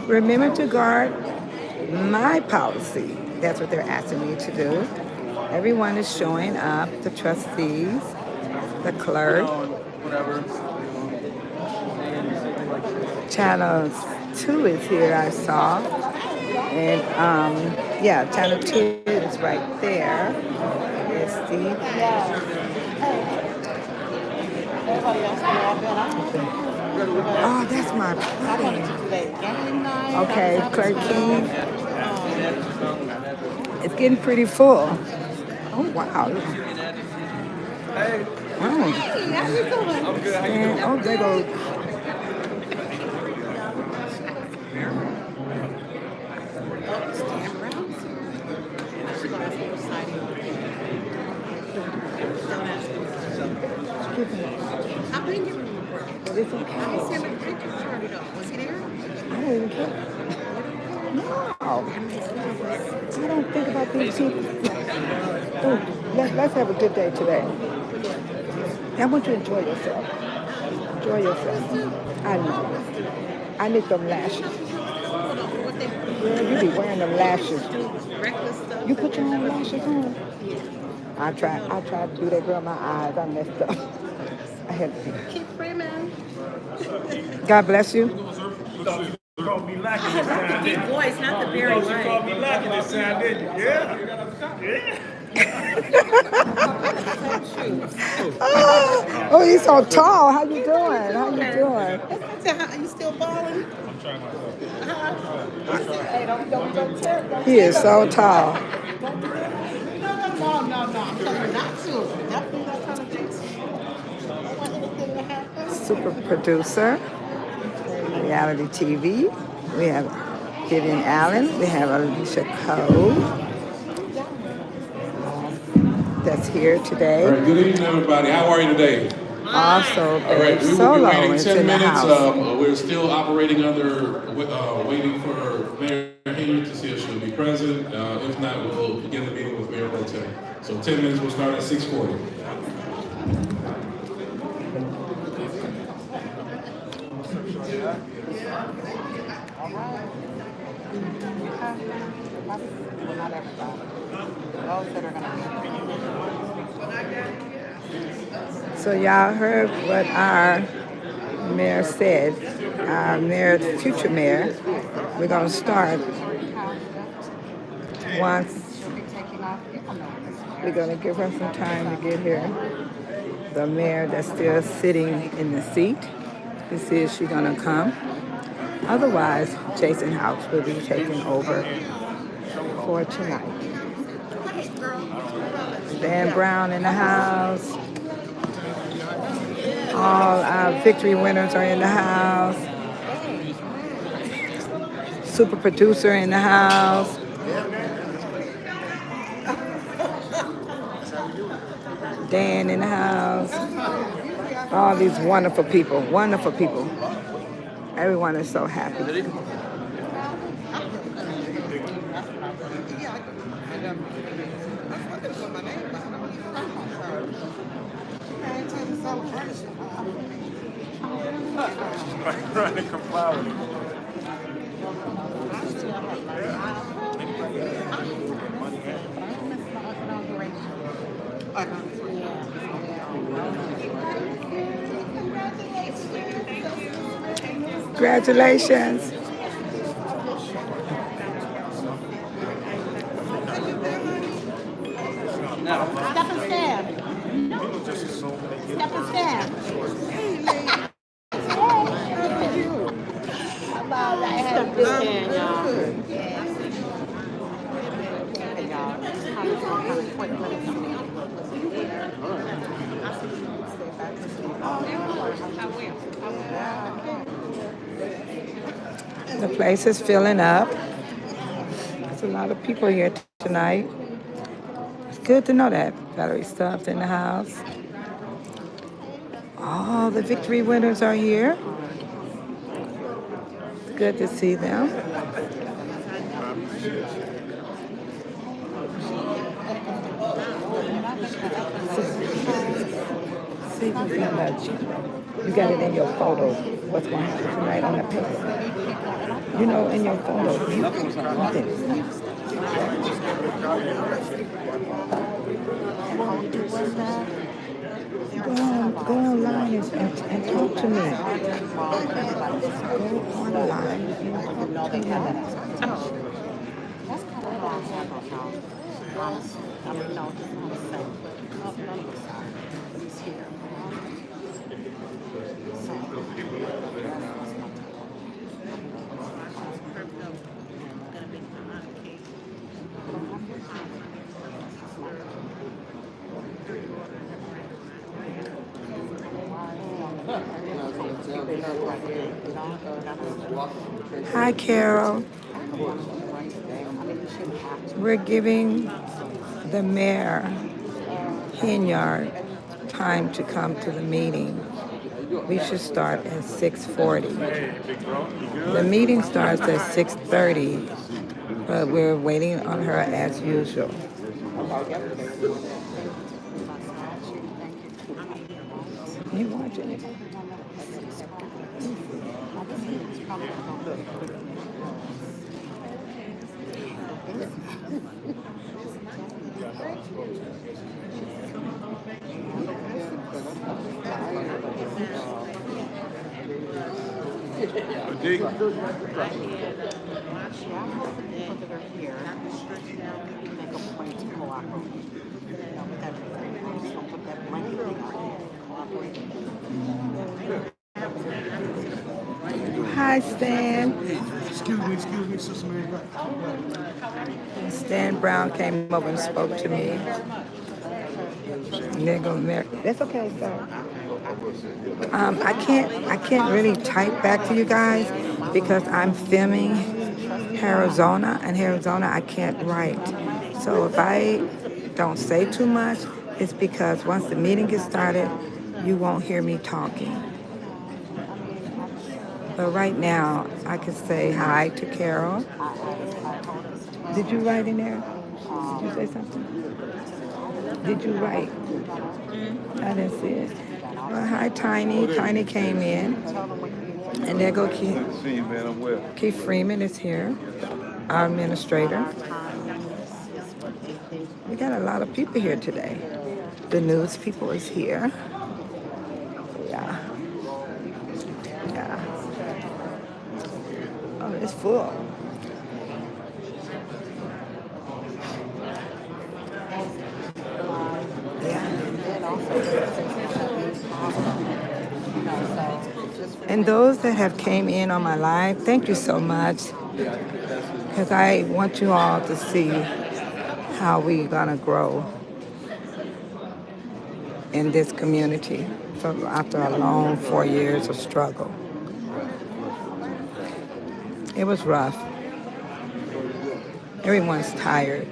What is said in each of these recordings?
Remember to guard my policy. That's what they're asking me to do. Everyone is showing up, the trustees, the clerk. Channel 2 is here, I saw. And yeah, channel 2 is right there. There's Steve. Oh, that's my buddy. Okay, Clerk King. It's getting pretty full. Oh, wow. Oh. And, oh, there goes. I've been giving him a break. But it's okay. I sent him a picture, turned it off. Was he there? I don't even care. No. I don't think about these people. Oh, let's have a good day today. I want you to enjoy yourself. Enjoy yourself. I know. I need them lashes. Yeah, you be wearing them lashes. You put your own lashes on? I tried to do that, girl. My eyes, I messed up. I had to. Keep framing. God bless you. You called me lacking this time, Deep voice, not the Barry you White. called me lacking this time, didn't you? Yeah? Oh, he's so tall. How you doing? How you doing? Are you still balling? I'm trying myself. Hey, don't tear. He is so tall. No. I'm telling you not to. Definitely not trying to jinx you. I don't want anything to happen. Super producer, reality TV. We have Vivian Allen. We have Alicia Cole. That's here today. All right, good evening, everybody. How are you today? Also, All right, we will Solo be waiting is 10 in the minutes. house. We're still operating under, waiting for Mayor Henyard to see if she'll be present. If not, we'll begin the meeting with Mayor Pro Tem. So 10 minutes, we'll start at 6:40. So y'all heard what our mayor said, our mayor, future mayor. We're gonna start once we're gonna give her some time to get here. The mayor that's still sitting in the seat to see if she's gonna come. Otherwise, Jason House will be taking over for tonight. Dan Brown in the house. All our victory winners are in the house. Super producer in the house. Dan in the house. All these wonderful people, wonderful people. Everyone is so happy. Trying to comply with it. Congratulations. Step and stand. Step and stand. I had a good hand, y'all. The place is filling up. There's a lot of people here tonight. It's good to know that. Valerie Stubbs in the house. All the victory winners are here. It's good to see them. See if we can let you. You got it in your photos. What's going to happen tonight on the paper? You know, in your photos. You go online and talk to me. Go online and talk to me. That's kind of what I have on now. Honestly. I mean, no, just not the same. None of us are. He's here. Hi, Carol. We're giving the mayor, Henyard, time to come to the meeting. We should start at 6:40. The meeting starts at 6:30, but we're waiting on her as usual. You watching it? Hi, Stan. Excuse me, Sister Mary. Stan Brown came over and spoke to me. That's okay, sir. I can't really type back to you guys because I'm filming Arizona, and Arizona I can't write. So if I don't say too much, it's because once the meeting gets started, you won't hear me talking. But right now, I can say hi to Carol. Did you write in there? Did you say something? Did you write? I didn't see it. Well, hi, Tiny. Tiny came in. And there go Keith Freeman is here, our administrator. We got a lot of people here today. The news people is here. Yeah. Oh, it's full. And those that have came in on my live, thank you so much, because I want you all to see how we're gonna grow in this community after a long 4 years of struggle. It was rough. Everyone's tired.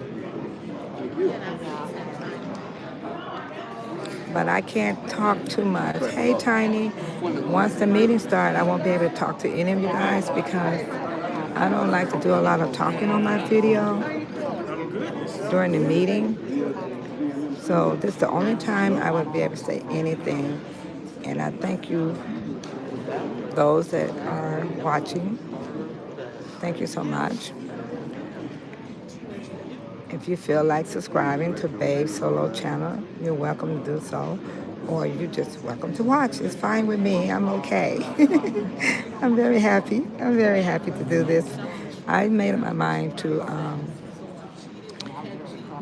But I can't talk too much. Hey, Tiny. Once the meeting starts, I won't be able to talk to any of you guys because I don't like to do a lot of talking on my video during the meeting. So this is the only time I would be able to say anything. And I thank you, those that are watching. Thank you so much. If you feel like subscribing to Babe's solo channel, you're welcome to do so. Or you're just welcome to watch. It's fine with me. I'm okay. I'm very happy. I'm very happy to do this. I made up my mind to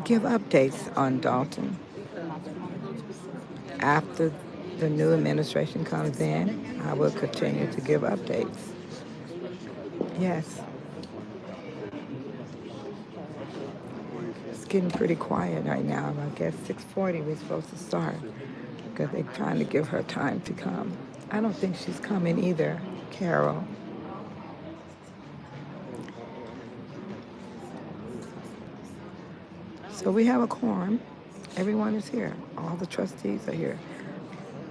give updates on Dolton. After the new administration comes in, I will continue to give updates. Yes. It's getting pretty quiet right now. I guess 6:40 we're supposed to start because they're trying to give her time to come. I don't think she's coming either, Carol. So we have a quorum. Everyone is here. All the trustees are here.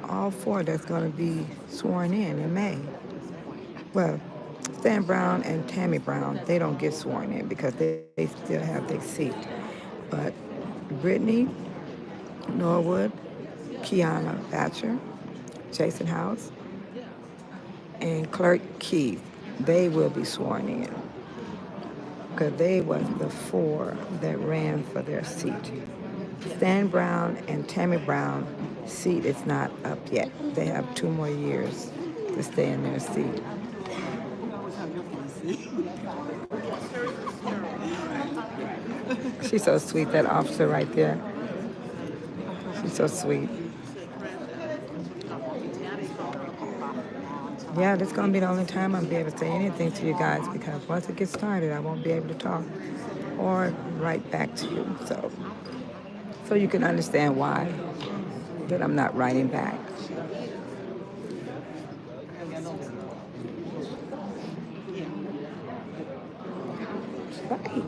All four that's going to be sworn in May. Well, Stan Brown and Tammy Brown, they don't get sworn in because they still have their seat. But Brittany, Norwood, Kiana Batcher, Jason House, and Clerk Keith, they will be sworn in. Because they was the 4 that ran for their seat. Stan Brown and Tammy Brown seat is not up yet. They have 2 more years to stay in their seat. She's so sweet, that officer right there. She's so sweet. Yeah, this is going to be the only time I'll be able to say anything to you guys, because once it gets started, I won't be able to talk or write back to you. So you can understand why that I'm not writing back. Right.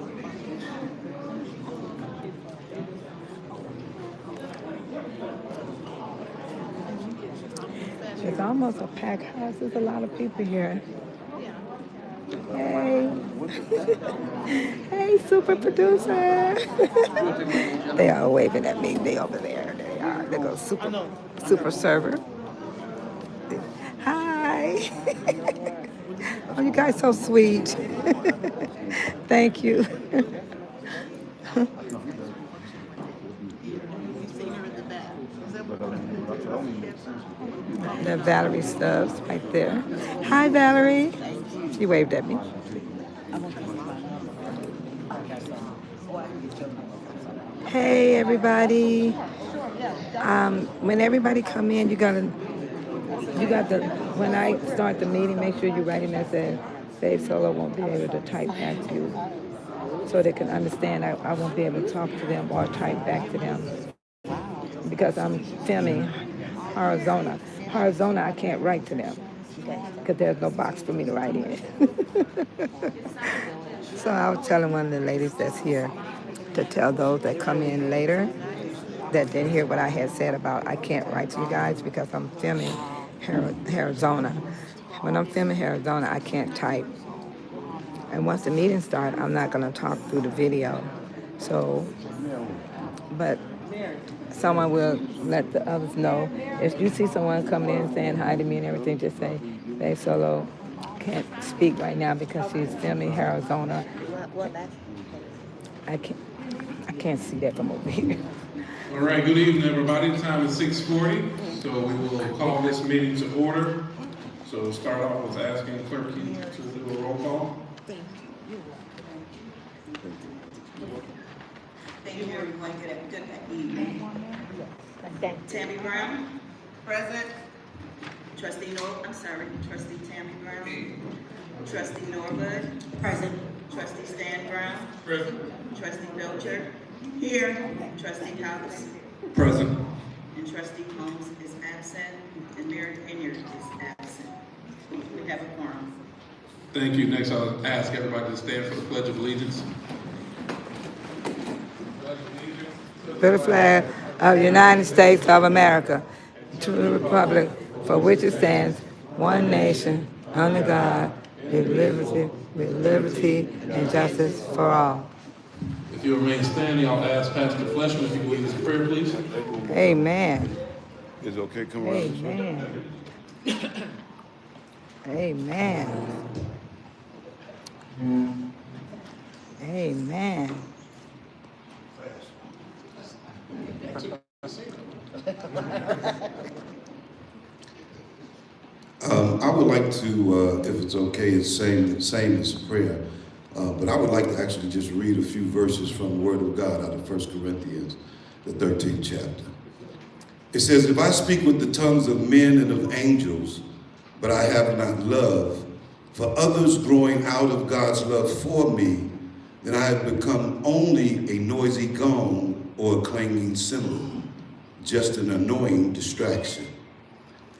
It's almost a packed house. There's a lot of people here. Hey. Hey, super producer. They are waving at me. They over there. They are. They go super server. Hi. Oh, you guys so sweet. Thank you. That Valerie Stubbs right there. Hi, Valerie. She waved at me. Hey, everybody. When everybody come in, you got to, when I start the meeting, make sure you're writing that says, Dave Solo won't be able to type back to you, so they can understand I won't be able to talk to them or type back to them, because I'm filming Arizona. Arizona, I can't write to them because there's no box for me to write in. So I was telling one of the ladies that's here to tell those that come in later that didn't hear what I had said about I can't write to you guys because I'm filming Arizona. When I'm filming Arizona, I can't type. And once the meeting starts, I'm not going to talk through the video. So, but someone will let the others know. If you see someone coming in saying hi to me and everything, just say, Babe Solo can't speak right now because she's filming Arizona. I can't see that from over here. All right, good evening, everybody. The time is 6:40, so we will call this meeting to order. So we'll start off with asking Clerk Keith to do a roll call. Thank you, everyone. Good evening. Tammy Brown, present. Trustee Tammy Brown. Trustee Norwood, present. Trustee Stan Brown, Present. Trustee Belcher, here. Trustee House, Present. and Trustee Holmes is absent, and Mayor Henyard is absent. We have a quorum. Thank you. Next, I'll ask everybody to stand for the Pledge of Allegiance. To the flag of the United States of America, to the republic for which it stands, one nation, under God, with liberty and justice for all. If you remain standing, I'll ask Pastor Fleshman if you can lead us in prayer, please. Amen. Is it okay? Come around this way. Amen. Amen. Amen. I would like to, if it's okay, it's same as prayer, but I would like to actually just read a few verses from the Word of God out of 1 Corinthians, the 13th chapter. It says, if I speak with the tongues of men and of angels, but I have not love, for others growing out of God's love for me, then I have become only a noisy gong or a clanging cymbal, just an annoying distraction.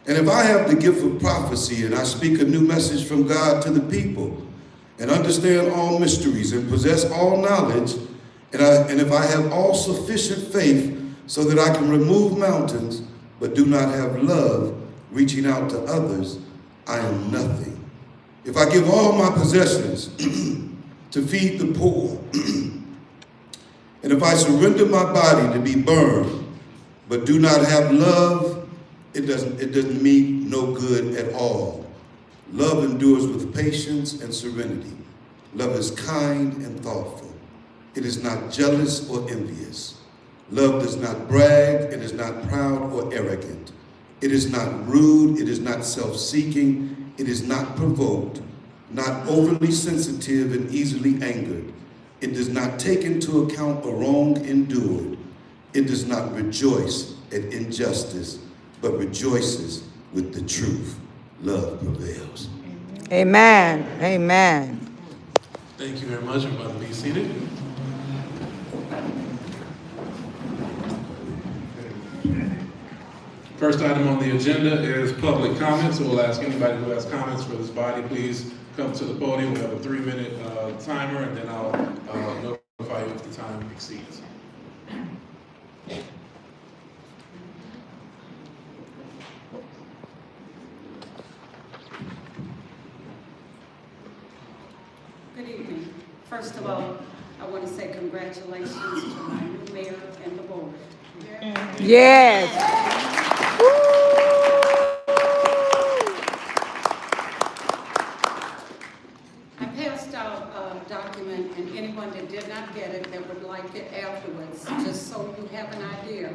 And if I have the gift of prophecy and I speak a new message from God to the people and understand all mysteries and possess all knowledge, and if I have all sufficient faith so that I can remove mountains but do not have love reaching out to others, I am nothing. If I give all my possessions to feed the poor, and if I surrender my body to be burned but do not have love, it doesn't mean no good at all. Love endures with patience and serenity. Love is kind and thoughtful. It is not jealous or envious. Love does not brag. It is not proud or arrogant. It is not rude. It is not self-seeking. It is not provoked, not overly sensitive and easily angered. It does not take into account a wrong endured. It does not rejoice at injustice, but rejoices with the truth. Love prevails. Amen. Amen. Thank you very much. I'm about to be seated. First item on the agenda is public comments. So we'll ask anybody who has comments for this body, please come to the podium. We have a 3-minute timer, and then I'll notify you if the time exceeds. Good evening. First of all, I want to say congratulations to my new mayor and the board. Yes. I passed out a document, and anyone that did not get it that would like it afterwards, just so you have an idea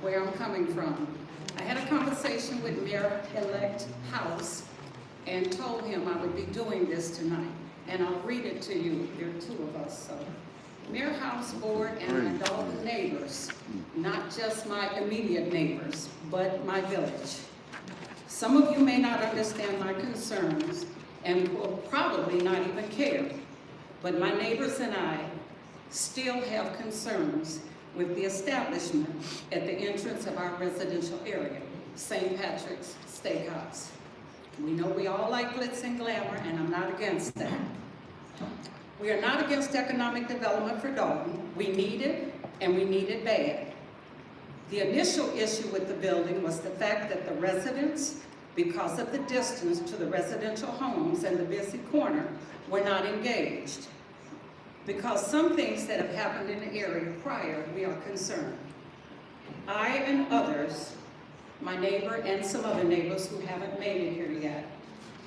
where I'm coming from. I had a conversation with Mayor-elect House and told him I would be doing this tonight. And I'll read it to you. There are two of us, so. Mayor, House, Board, and my Dolton neighbors, not just my immediate neighbors, but my village. Some of you may not understand my concerns and will probably not even care, but my neighbors and I still have concerns with the establishment at the entrance of our residential area, St. Patrick's Steakhouse. We know we all like glitz and glamour, and I'm not against that. We are not against economic development for Dolton. We need it, and we need it bad. The initial issue with the building was the fact that the residents, because of the distance to the residential homes and the busy corner, were not engaged. Because some things that have happened in the area prior, we are concerned. I and others, my neighbor and some other neighbors who haven't made it here yet,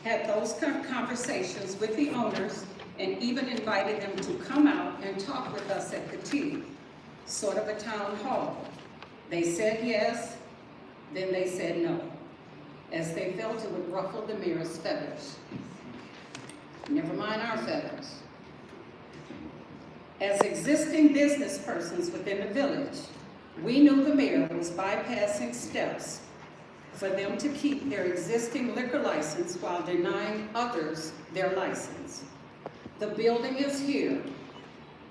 had those conversations with the owners and even invited them to come out and talk with us at the tea, sort of a town hall. They said yes, then they said no, as they felt it would ruffle the mayor's feathers. Never mind our feathers. As existing business persons within the village, we knew the mayor was bypassing steps for them to keep their existing liquor license while denying others their license. The building is here,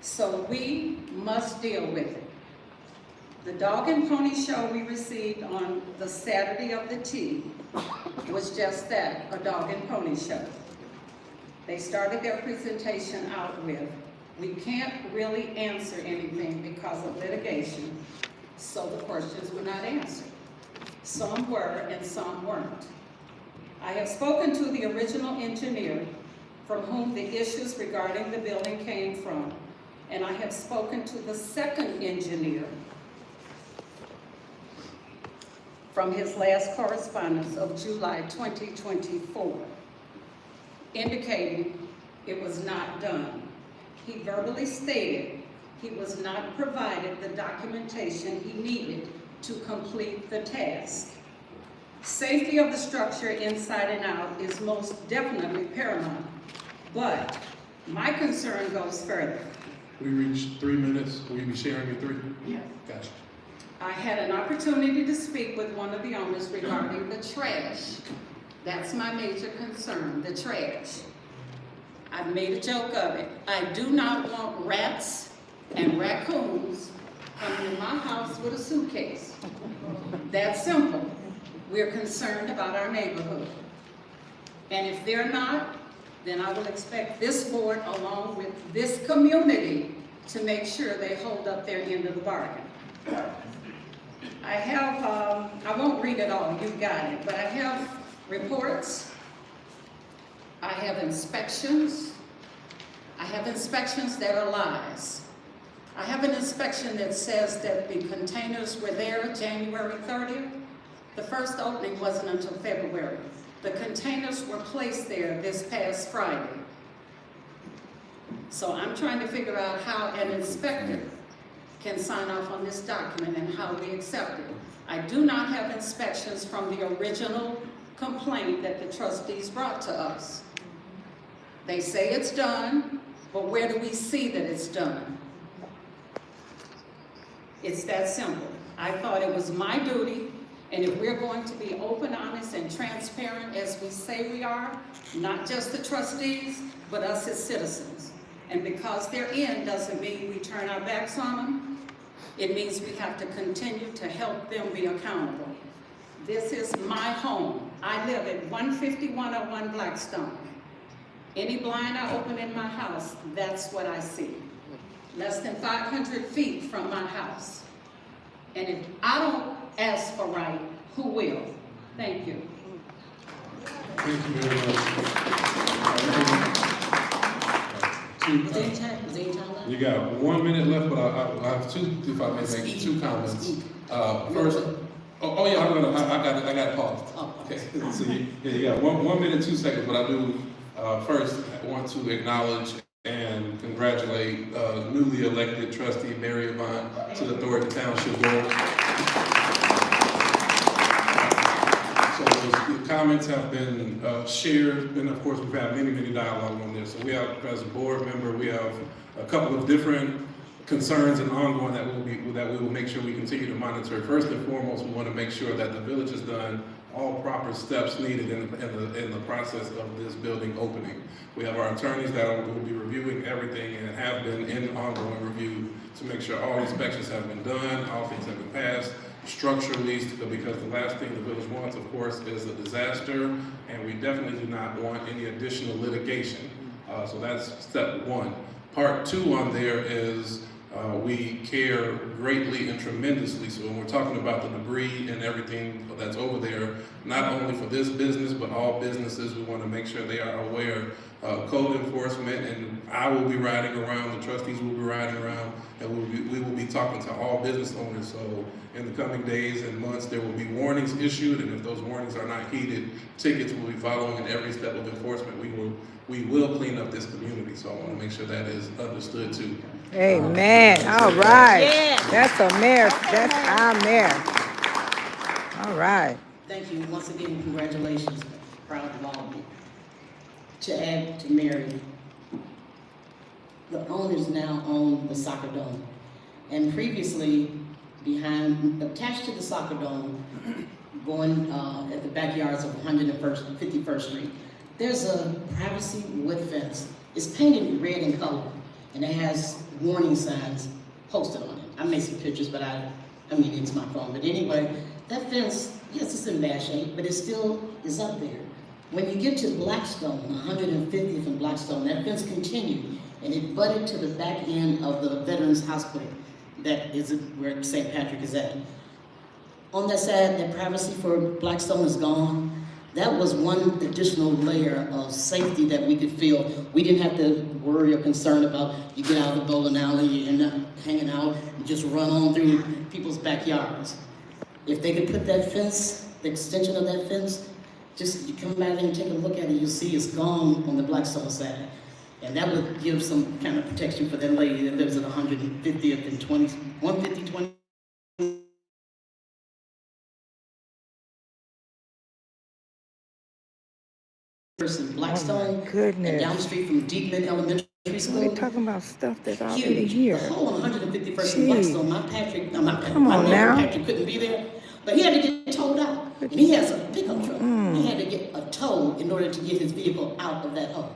so we must deal with it. The dog and pony show we received on the Saturday of the tea was just that, a dog and pony show. They started their presentation out with, we can't really answer anything because of litigation, so the questions were not answered. Some were and some weren't. I have spoken to the original engineer from whom the issues regarding the building came from, and I have spoken to the second engineer from his last correspondence of July 2024, indicating it was not done. He verbally stated he was not provided the documentation he needed to complete the task. Safety of the structure inside and out is most definitely paramount, but my concern goes further. We reached 3 minutes. Will you be sharing your 3? Yes. Gotcha. I had an opportunity to speak with one of the owners regarding the trash. That's my major concern, the trash. I've made a joke of it. I do not want rats and raccoons coming in my house with a suitcase. That's simple. We're concerned about our neighborhood. And if they're not, then I will expect this board, along with this community, to make sure they hold up their end of the bargain. I have, I won't read it all, you've got it, but I have reports, I have inspections that are lies. I have an inspection that says that the containers were there January 30th. The first opening wasn't until February. The containers were placed there this past Friday. So I'm trying to figure out how an inspector can sign off on this document and how we accept it. I do not have inspections from the original complaint that the trustees brought to us. They say it's done, but where do we see that it's done? It's that simple. I thought it was my duty, and if we're going to be open, honest, and transparent as we say we are, not just the trustees, but us as citizens. And because they're in doesn't mean we turn our backs on them. It means we have to continue to help them be accountable. This is my home. I live at 15101 Blackstone. Any blind I open in my house, that's what I see. Less than 500 feet from my house. And if I don't ask for right, who will? Thank you. Thank you very much. Was there any time left? You got 1 minute left, but I have two, if I may make two comments. First, I got paused. Oh, Okay, so you got 1 minute, 2 seconds, but I do first want to acknowledge and congratulate newly elected trustee Mary Yvonne to the Thornton Township Board. So those comments have been shared, and of course we've had many dialogue on this. So we have, as a board member, we have a couple of different concerns and ongoing that we will make sure we continue to monitor. First and foremost, we want to make sure that the village has done all proper steps needed in the process of this building opening. We have our attorneys that will be reviewing everything and have been in ongoing review to make sure all inspections have been done, all things have been passed, structurally, because the last thing the village wants, of course, is a disaster, and we definitely do not want any additional litigation. So that's step one. Part two on there is we care greatly and tremendously. So when we're talking about the debris and everything that's over there, not only for this business, but all businesses, we want to make sure they are aware of code enforcement, and I will be riding around, the trustees will be riding around, and we will be talking to all business owners. So in the coming days and months, there will be warnings issued, and if those warnings are not heeded, tickets will be following in every step of enforcement. We will clean up this community, so I want to make sure that is understood too. Amen. All right. Yeah. That's a mayor. That's our mayor. All right. Thank you. Once again, congratulations. Proud of all of you. To add to Mary, the owners now own the soccer dome. And previously, attached to the soccer dome, going at the backyards of 51st Street, there's a privacy wood fence. It's painted red in color, and it has warning signs posted on it. I made some pictures, but I mean, it's my phone. But anyway, that fence, yes, it's in bad shape, but it still is up there. When you get to Blackstone, 150th and Blackstone, that fence continued, and it butted to the back end of the Veterans Hospital. That is where St. Patrick is at. On that side, that privacy for Blackstone is gone. That was one additional layer of safety that we could feel. We didn't have to worry or concern about you get out of the bowling alley, you end up hanging out, and just run on through people's backyards. If they could put that fence, the extension of that fence, just you come back and take a look at it, you'll see it's gone on the Blackstone side. And that would give some kind of protection for that lady that lives at 150th and 150, 20. Person, Blackstone, Oh my goodness. and down the street from Deepman Elementary School. We're talking about stuff that's already here. The whole 151st Gee. and Blackstone, my Patrick, Come my on neighbor now. Patrick couldn't be there, but he had to get towed out. And he has a pickup truck. He had to get a tow in order to get his vehicle out of that hole.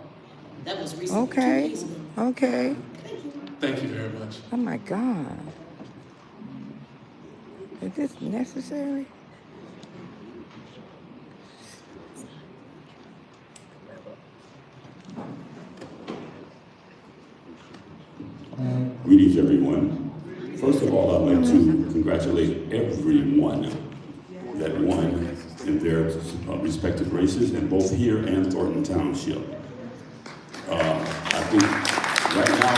That was recently, 2 Okay. days ago. Okay. Thank you. Thank you very much. Oh my God. Is this necessary? Greetings, everyone. First of all, I'd like to congratulate everyone that won in their respective races, in both here and Thornton Township. I think right now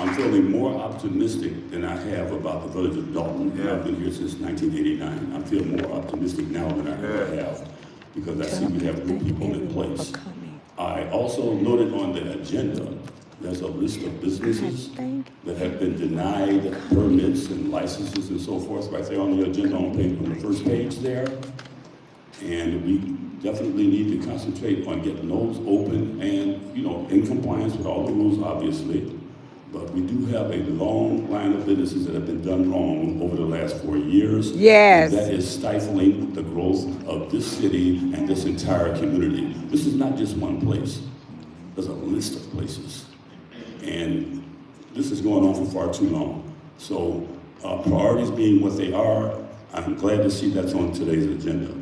I'm feeling more optimistic than I have about the village of Dolton. And I've been here since 1989. I feel more optimistic now than I ever have because I see we have good people in place. I also noted on the agenda, there's a list of businesses that have been denied permits and licenses and so forth right there on the agenda on the first page there. And we definitely need to concentrate on getting those open and, you know, in compliance with all the rules, obviously. But we do have a long line of businesses that have been done wrong over the last 4 years. Yes. And that is stifling the growth of this city and this entire community. This is not just one place. There's a list of places. And this is going on for far too long. So priorities being what they are, I'm glad to see that's on today's agenda.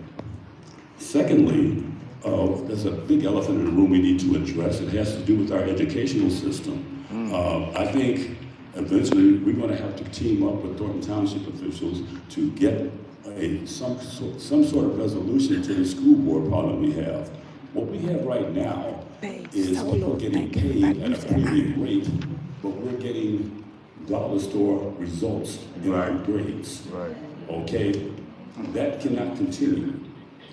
Secondly, there's a big elephant in the room we need to address. It has to do with our educational system. I think eventually we're going to have to team up with Thornton Township officials to get some sort of resolution to the school board problem we have. What we have right now is people getting paid at a premium rate, but we're getting dollar store results in our grades. Right. Okay? That cannot continue.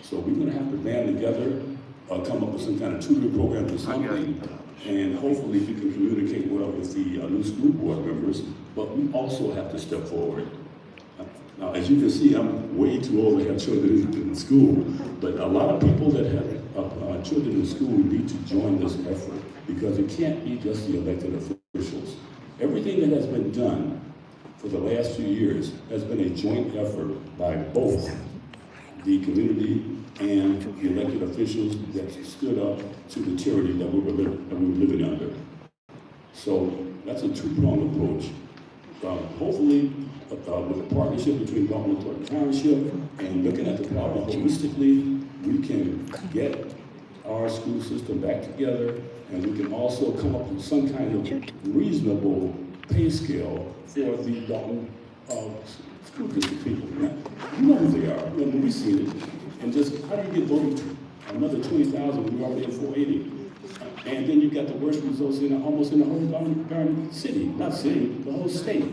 So we're going to have to band together, come up with some kind of tutoring program or something, and hopefully we can communicate well with the new school board members, but we also have to step forward. Now, as you can see, I'm way too old to have children in school, but a lot of people that have children in school need to join this effort because it can't be just the elected officials. Everything that has been done for the last few years has been a joint effort by both the community and the elected officials that stood up to the tyranny that we were living under. So that's a two-pronged approach. Hopefully, with a partnership between Dolton and Thornton Township and looking at the problem holistically, we can get our school system back together, and we can also come up with some kind of reasonable pay scale for the Dolton school district people. Now, you know who they are. We've seen it. And just how do you get voted another 20,000 we're already at 480? And then you got the worst results almost in the whole darn city, not city, the whole state.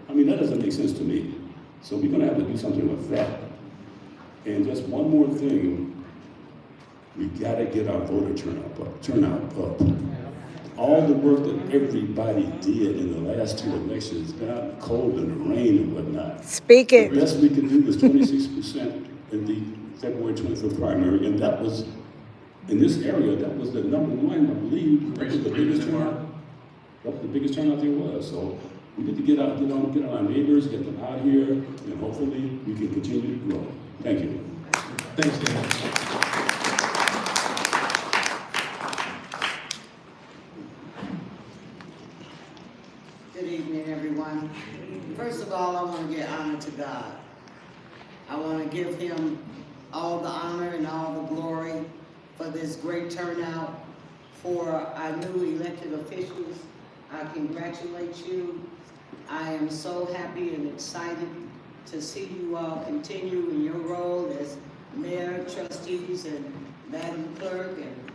I mean, that doesn't make sense to me. So we're gonna have to do something with that. And just one more thing, we gotta get our voter turnout up. All the work that everybody did in the last two elections, got out cold in the rain and whatnot. Speak it. The best we can do is 26% in the February 25th primary, and that was, in this area, that was the number one, I believe, that was the biggest turnout. That was the biggest turnout there was. So we need to get out, get our neighbors, get them out here, and hopefully we can continue to grow. Thank you. Thanks, Dan. Good evening, everyone. First of all, I want to give honor to God. I want to give him all the honor and all the glory for this great turnout. For our new elected officials, I congratulate you. I am so happy and excited to see you all continue in your role as mayor, trustees, and Madam Clerk, and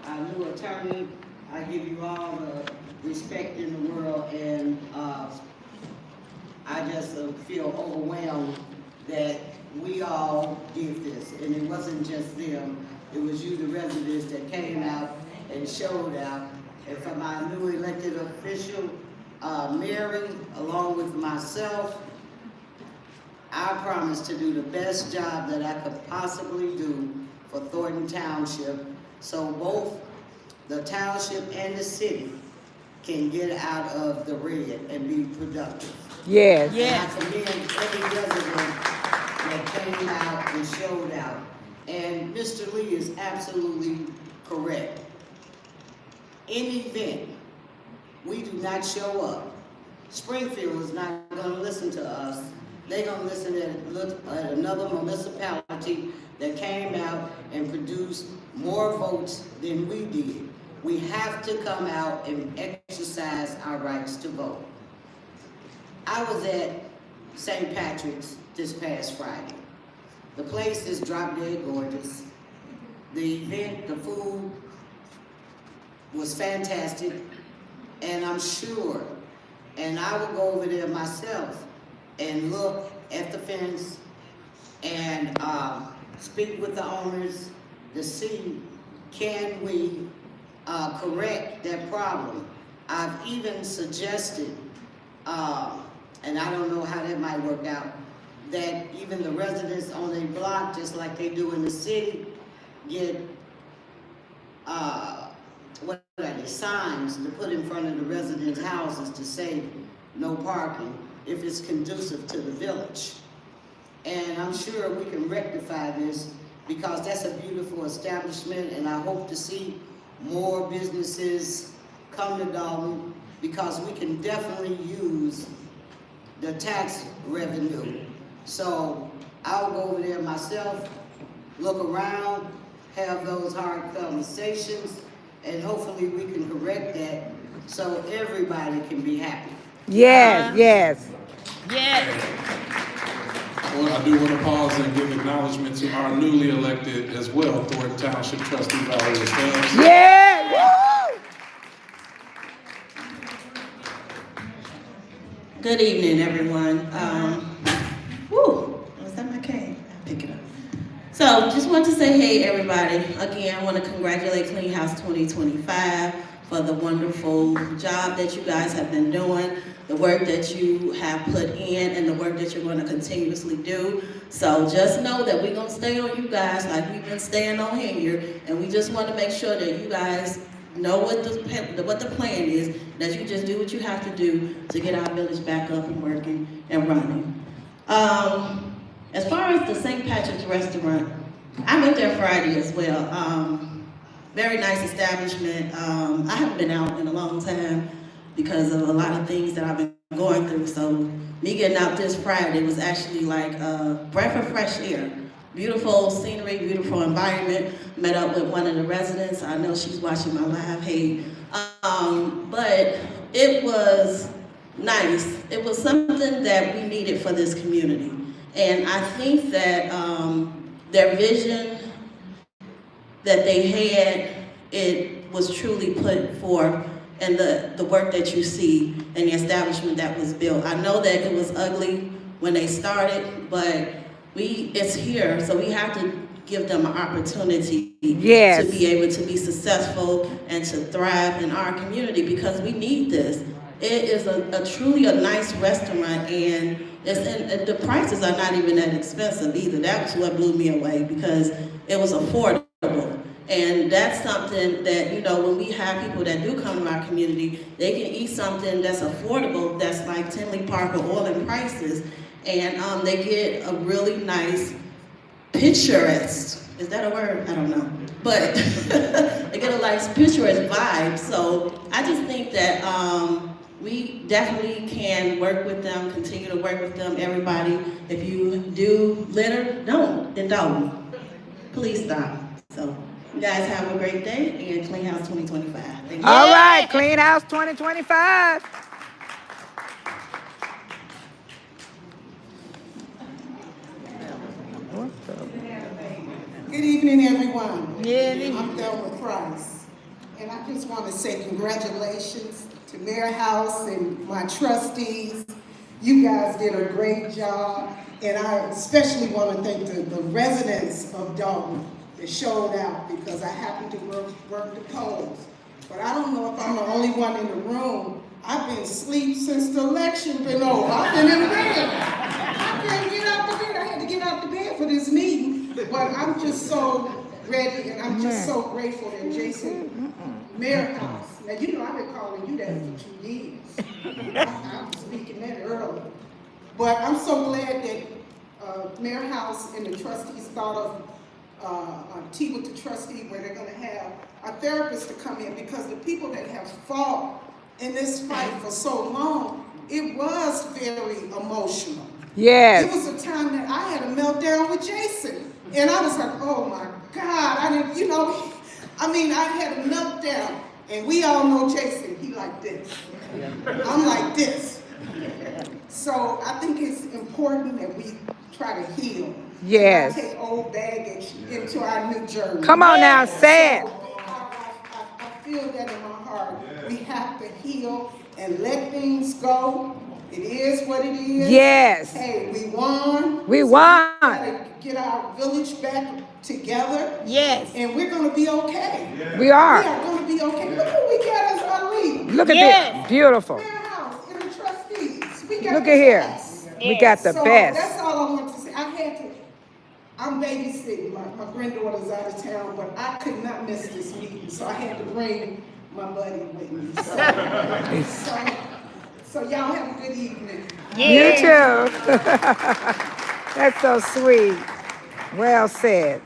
our new attorney. I give you all the respect in the world, and I just feel overwhelmed that we all did this, and it wasn't just them. It was you, the residents, that came out and showed out. And from our new elected official, Mary, along with myself, I promise to do the best job that I could possibly do for Thornton Township, so both the township and the city can get out of the red and be productive. Yes. And I commend every resident that came out and showed out. And Mr. Lee is absolutely correct. Any event, we do not show up. Springfield is not gonna listen to us. They're gonna listen at another municipality that came out and produced more votes than we did. We have to come out and exercise our rights to vote. I was at St. Patrick's this past Friday. The place is drop dead gorgeous. The event, the food was fantastic, and I'm sure And I will go over there myself and look at the fence and speak with the owners to see, can we correct that problem. I've even suggested, and I don't know how that might work out, that even the residents on a block, just like they do in the city, get what are they, signs to put in front of the residents' houses to say no parking if it's conducive to the village. And I'm sure we can rectify this because that's a beautiful establishment, and I hope to see more businesses come to Dolton because we can definitely use the tax revenue. So I'll go over there myself, look around, have those hard conversations, and hopefully we can correct that so everybody can be happy. Yes, yes. Well, I do want to pause and give acknowledgement to our newly elected as well, Thornton Township trustee Valerie Stamps. Yeah, woo! Good evening, everyone. Was that my cane? I'll pick it up. So, just want to say, hey, everybody. Again, I want to congratulate Clean House 2025 for the wonderful job that you guys have been doing, the work that you have put in, and the work that you're going to continuously do. So, just know that we're going to stay on you guys like we've been staying on Henyard, and we just want to make sure that you guys know what the plan is, that you just do what you have to do to get our village back up and working and running. As far as the St. Patrick's Restaurant, I went there Friday as well. Very nice establishment. I haven't been out in a long time because of a lot of things that I've been going through. So me getting out this Friday was actually like a breath of fresh air. Beautiful scenery, beautiful environment. Met up with one of the residents. I know she's watching my live. Hey, but it was nice. It was something that we needed for this community. And I think that their vision that they had, it was truly put forth in the work that you see and the establishment that was built. I know that it was ugly when they started, but it's here, so we have to give them an opportunity Yes. to be able to be successful and to thrive in our community because we need this. It is a truly a nice restaurant, and the prices are not even that expensive either. That's what blew me away because it was affordable. And that's something that, you know, when we have people that do come to our community, they can eat something that's affordable, that's like Tinley Park or Oil and Prices, and they get a really nice picturesque, is that a word? I don't know. But they get a nice picturesque vibe. So I just think that we definitely can work with them, continue to work with them, everybody. If you do litter, don't. Please stop. So you guys have a great day and Clean House 2025. Thank you. All right, Clean House 2025. Good evening, everyone. Yeah. I'm Delma Price, and I just want to say congratulations to Mayor House and my trustees. You guys did a great job, and I especially want to thank the residents of Dolton that showed out because I happened to work the polls. But I don't know if I'm the only one in the room. I've been asleep since the election been over. I've been in bed. I can't get out the bed. I had to get out the bed for this meeting. But I'm just so ready, and I'm just so grateful that Jason, Mayor House. Now, you know, I've been calling you that for 2 years. I was speaking that early. But I'm so glad that Mayor House and the trustees thought of a tea with the trustee where they're going to have a therapist to come in, because the people that have fought in this fight for so long, it was very emotional. Yes. It was a time that I had a meltdown with Jason. And I was like, oh my God, I didn't, you know, I mean, I had a meltdown. And we all know Jason, he like this. I'm like this. So I think it's important that we try to heal. Yes. Take old baggage into our new journey. Come on now, say it. So I feel that in my heart. heart. We have to heal and let things go. It is what it is. Yes. Hey, we won. We So won. we gotta get our village back together. Yes. And we're gonna be okay. We are. We are gonna be okay. Look who we got as our leader. Look at Yes. this. Beautiful. Mayor House and the trustees. We got Look the at here. best. We got the So best. that's all I want to say. I'm babysitting. My granddaughter's out of town, but I could not miss this meeting, so I had to bring my buddy with me. So y'all have a good evening. You too. That's so sweet. Well said.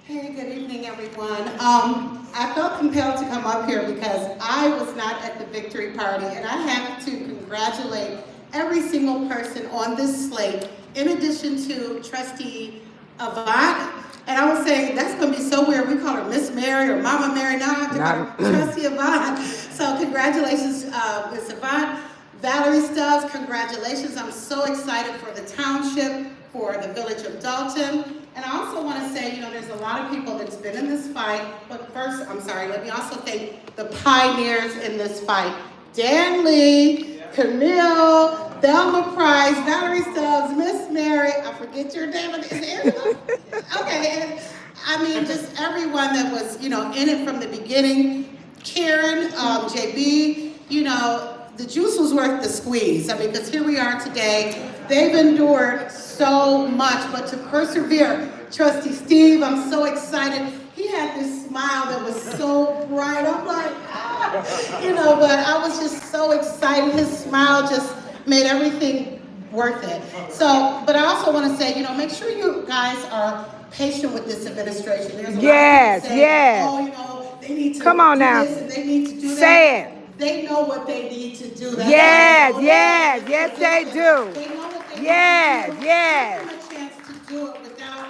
Hey, good evening, everyone. I felt compelled to come up here because I was not at the victory party, and I have to congratulate every single person on this slate, in addition to Trustee Avant. And I was saying, that's gonna be so weird. We call her Miss Mary or Mama Mary. Now I have to call her Trustee Avant. So congratulations, Ms. Avant. Valerie Stubbs, congratulations. I'm so excited for the township, for the village of Dolton. And I also want to say, there's a lot of people that's been in this fight. But first, let me also thank the pioneers in this fight. Dan Lee, Camille, Thelma Price, Valerie Stubbs, Miss Mary, I forget your name, is it Angela? Okay, and just everyone that was, in it from the beginning. Karen, JB, the juice was worth the squeeze. Because here we are today. They've endured so much, but to persevere. Trustee Steve, I'm so excited. He had this smile that was so bright. I'm like, but I was just so excited. His smile just made everything worth it. So, but I also want to say, make sure you guys are patient with this administration. There's a lot of people saying, they need to Come on do now. this and they need to do that. Say it. They know what they need to do. Yes, they do. They know what they Yes, need to do. yes. Give them a chance to do it without,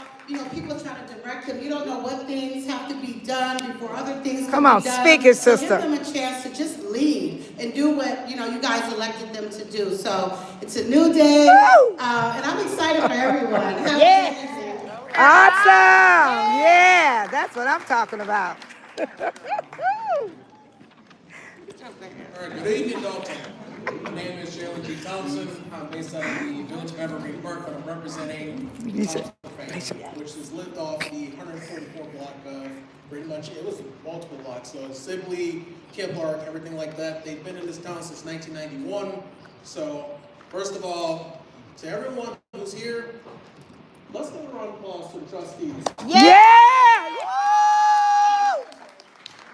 people trying to direct them. You don't know what things have to be done before other things Come can on, be done. speak it, So sister. give them a chance to just lead and do what, you guys elected them to do. So it's a new day, and I'm excited for everyone. Have a good evening. Awesome. Yeah, that's what I'm talking about. All right, good evening, Dolton. My name is Jalen G. Thompson. I'm based out of the Village of Evergreen Park, but I'm representing Township, which is lived off the 144 block of pretty much, it was multiple blocks. So Sibley, Kiplark, everything like that. They've been in this town since 1991. So first of all, to everyone who's here, let's give a round of applause to the trustees. Yeah! Woo!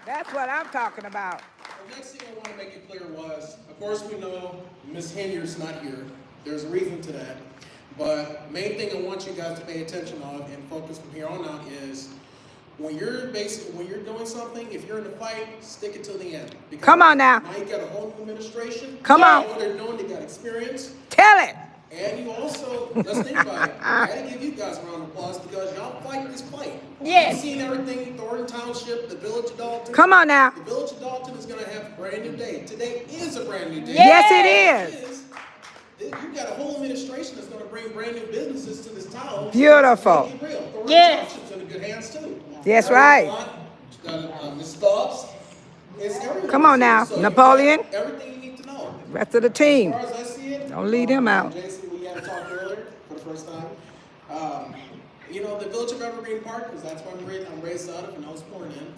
That's what I'm talking about. The next thing I want to make it clear was, of course we know Ms. Henyard's not here. There's a reason to that. But main thing I want you guys to pay attention of and focus from here on out is when you're doing something, if you're in a fight, stick it till the end. Because Come on now. Now you got a whole new administration. Come on. They know what they're doing, they got experience. Tell it. And you also, let's think about it. I gotta give you guys a round of applause because y'all fight this fight. Yes. You've seen everything, Thornton Township, the Village of Dolton. Come on now. The Village of Dolton is gonna have a brand new day. Today is a brand new day. Yes, it is. You got a whole administration that's gonna bring brand new businesses to this town. Beautiful. Make it real. Thornton Yes. Township's in good hands too. That's right. Ms. Stubbs. It's everyone. Come on now. So you Napoleon. got everything you need to know. Rest of the team. As far as I see it, Don't leave him out. Jason, we had talked earlier for the first time. The Village of Evergreen Park, because that's where I'm raised out of and I was born in.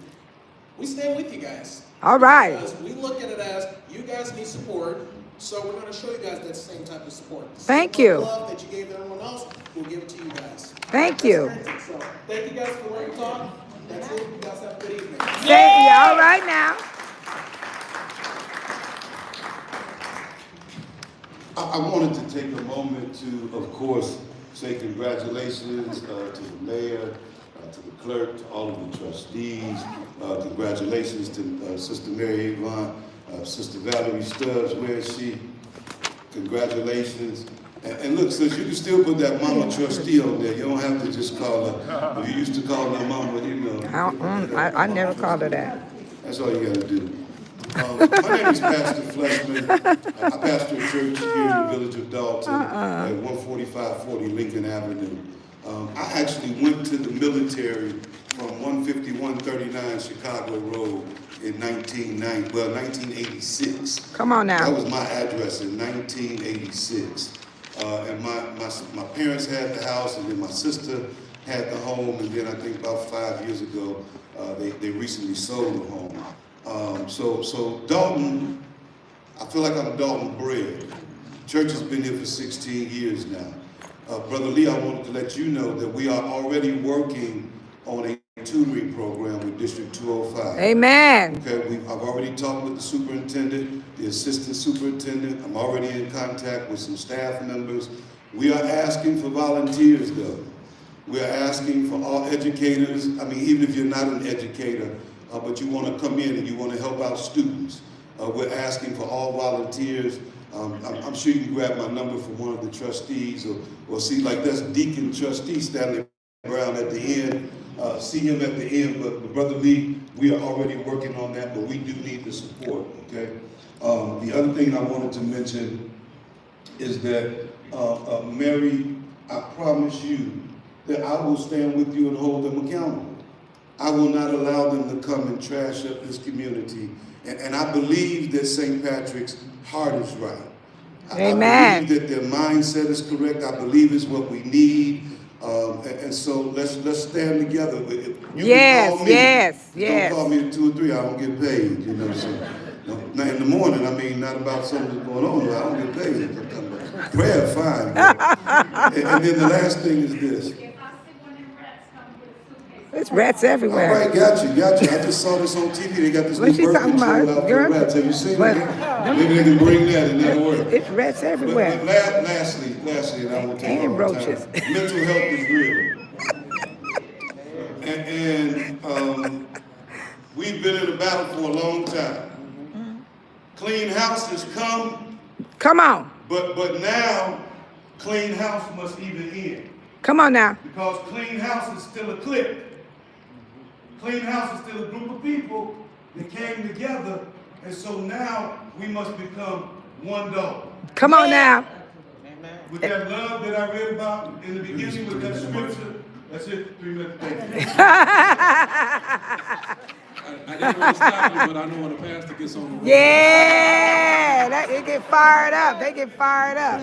We stand with you guys. All right. Because we look at it as you guys need support, so we're going to show you guys that same type of support. The Thank same you. love that you gave to everyone else, we'll give it to you guys. Thank you. So thank you guys for letting me talk. That's it. You guys have a good evening. All right now. I wanted to take a moment to, of course, say congratulations to the mayor, to the clerk, to all of the trustees. Congratulations to Sister Mary Avon, Sister Valerie Stubbs, where is she? Congratulations. And look, sis, you can still put that mama trustee on there. You don't have to just call her. You used to call her mama, I never called her that. That's all you gotta do. My name is Pastor Fleshman. I pastor a church here in the village of Dolton at 14540 Lincoln Avenue. I actually went to the military from 15139 Chicago Road in 1986. Come on now. That was my address in 1986. And my parents had the house, and then my sister had the home, and then I think about 5 years ago, they recently sold the home. So Dolton, I feel like I'm Dolton bred. Church has been here for 16 years now. Brother Lee, I wanted to let you know that we are already working on a tutoring program with District 205. Amen. Okay, I've already talked with the superintendent, the assistant superintendent. I'm already in contact with some staff members. We are asking for volunteers, though. We are asking for all educators. I mean, even if you're not an educator, but you want to come in and you want to help out students, we're asking for all volunteers. I'm sure you can grab my number from one of the trustees, or see, like that's Deacon Trustee Stanley Brown at the end. See him at the end, but Brother Lee, we are already working on that, but we do need the support, okay? The other thing I wanted to mention is that, Mary, I promise you that I will stand with you and hold them accountable. I will not allow them to come and trash up this community. And I believe that St. Patrick's heart is right. Amen. I believe that their mindset is correct. I believe it's what we need. And so let's stand together. Yes, call me. yes. Don't call me at 2 or 3. I don't get paid. You know. So now in the morning, I mean, not about something that's going on. I don't get paid. I'm talking about prayer, fine. and then the last thing is this. There's rats everywhere. All right, got you. I just saw this on TV. They got this What new you birth talking control about, out for girl? rats. Have you seen But- it? Maybe they can bring that and that'll work. It's rats everywhere. But lastly, and I will take And all roaches. the time. Mental health is real. And we've been in a battle for a long time. Clean house has come, Come on. but now clean house must even end. Come on now. Because clean house is still a clique. Clean house is still a group of people that came together, and so now we must become one dog. Come on now. With that love that I read about in the beginning with that scripture, that's it. 3 minutes. Thank you. I didn't want to stop you, but I know when the pastor gets on the road. Yeah, they get fired up. They get fired up.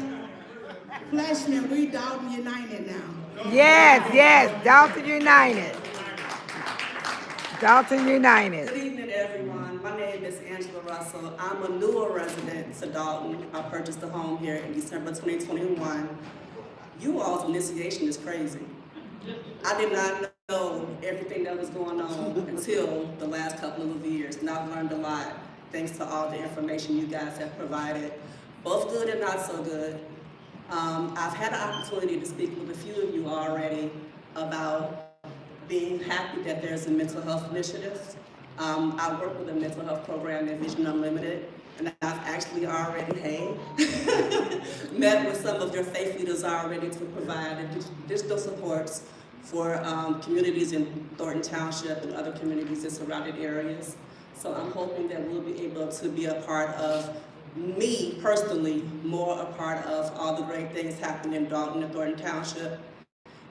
Fleshman, we Dolton United now. Yes, Dolton United. Dolton United. Good evening, everyone. My name is Angela Russell. I'm a newer resident to Dolton. I purchased a home here in December 2021. You all's initiation is crazy. I did not know everything that was going on until the last couple of years, and I've learned a lot thanks to all the information you guys have provided, both good and not so good. I've had an opportunity to speak with a few of you already about being happy that there's a mental health initiative. I work with a mental health program at Vision Unlimited, and I've actually already met with some of your faith leaders already to provide digital supports for communities in Thornton Township and other communities in surrounding areas. So I'm hoping that we'll be able to be a part of, me personally, more a part of all the great things happening in Dolton and Thornton Township,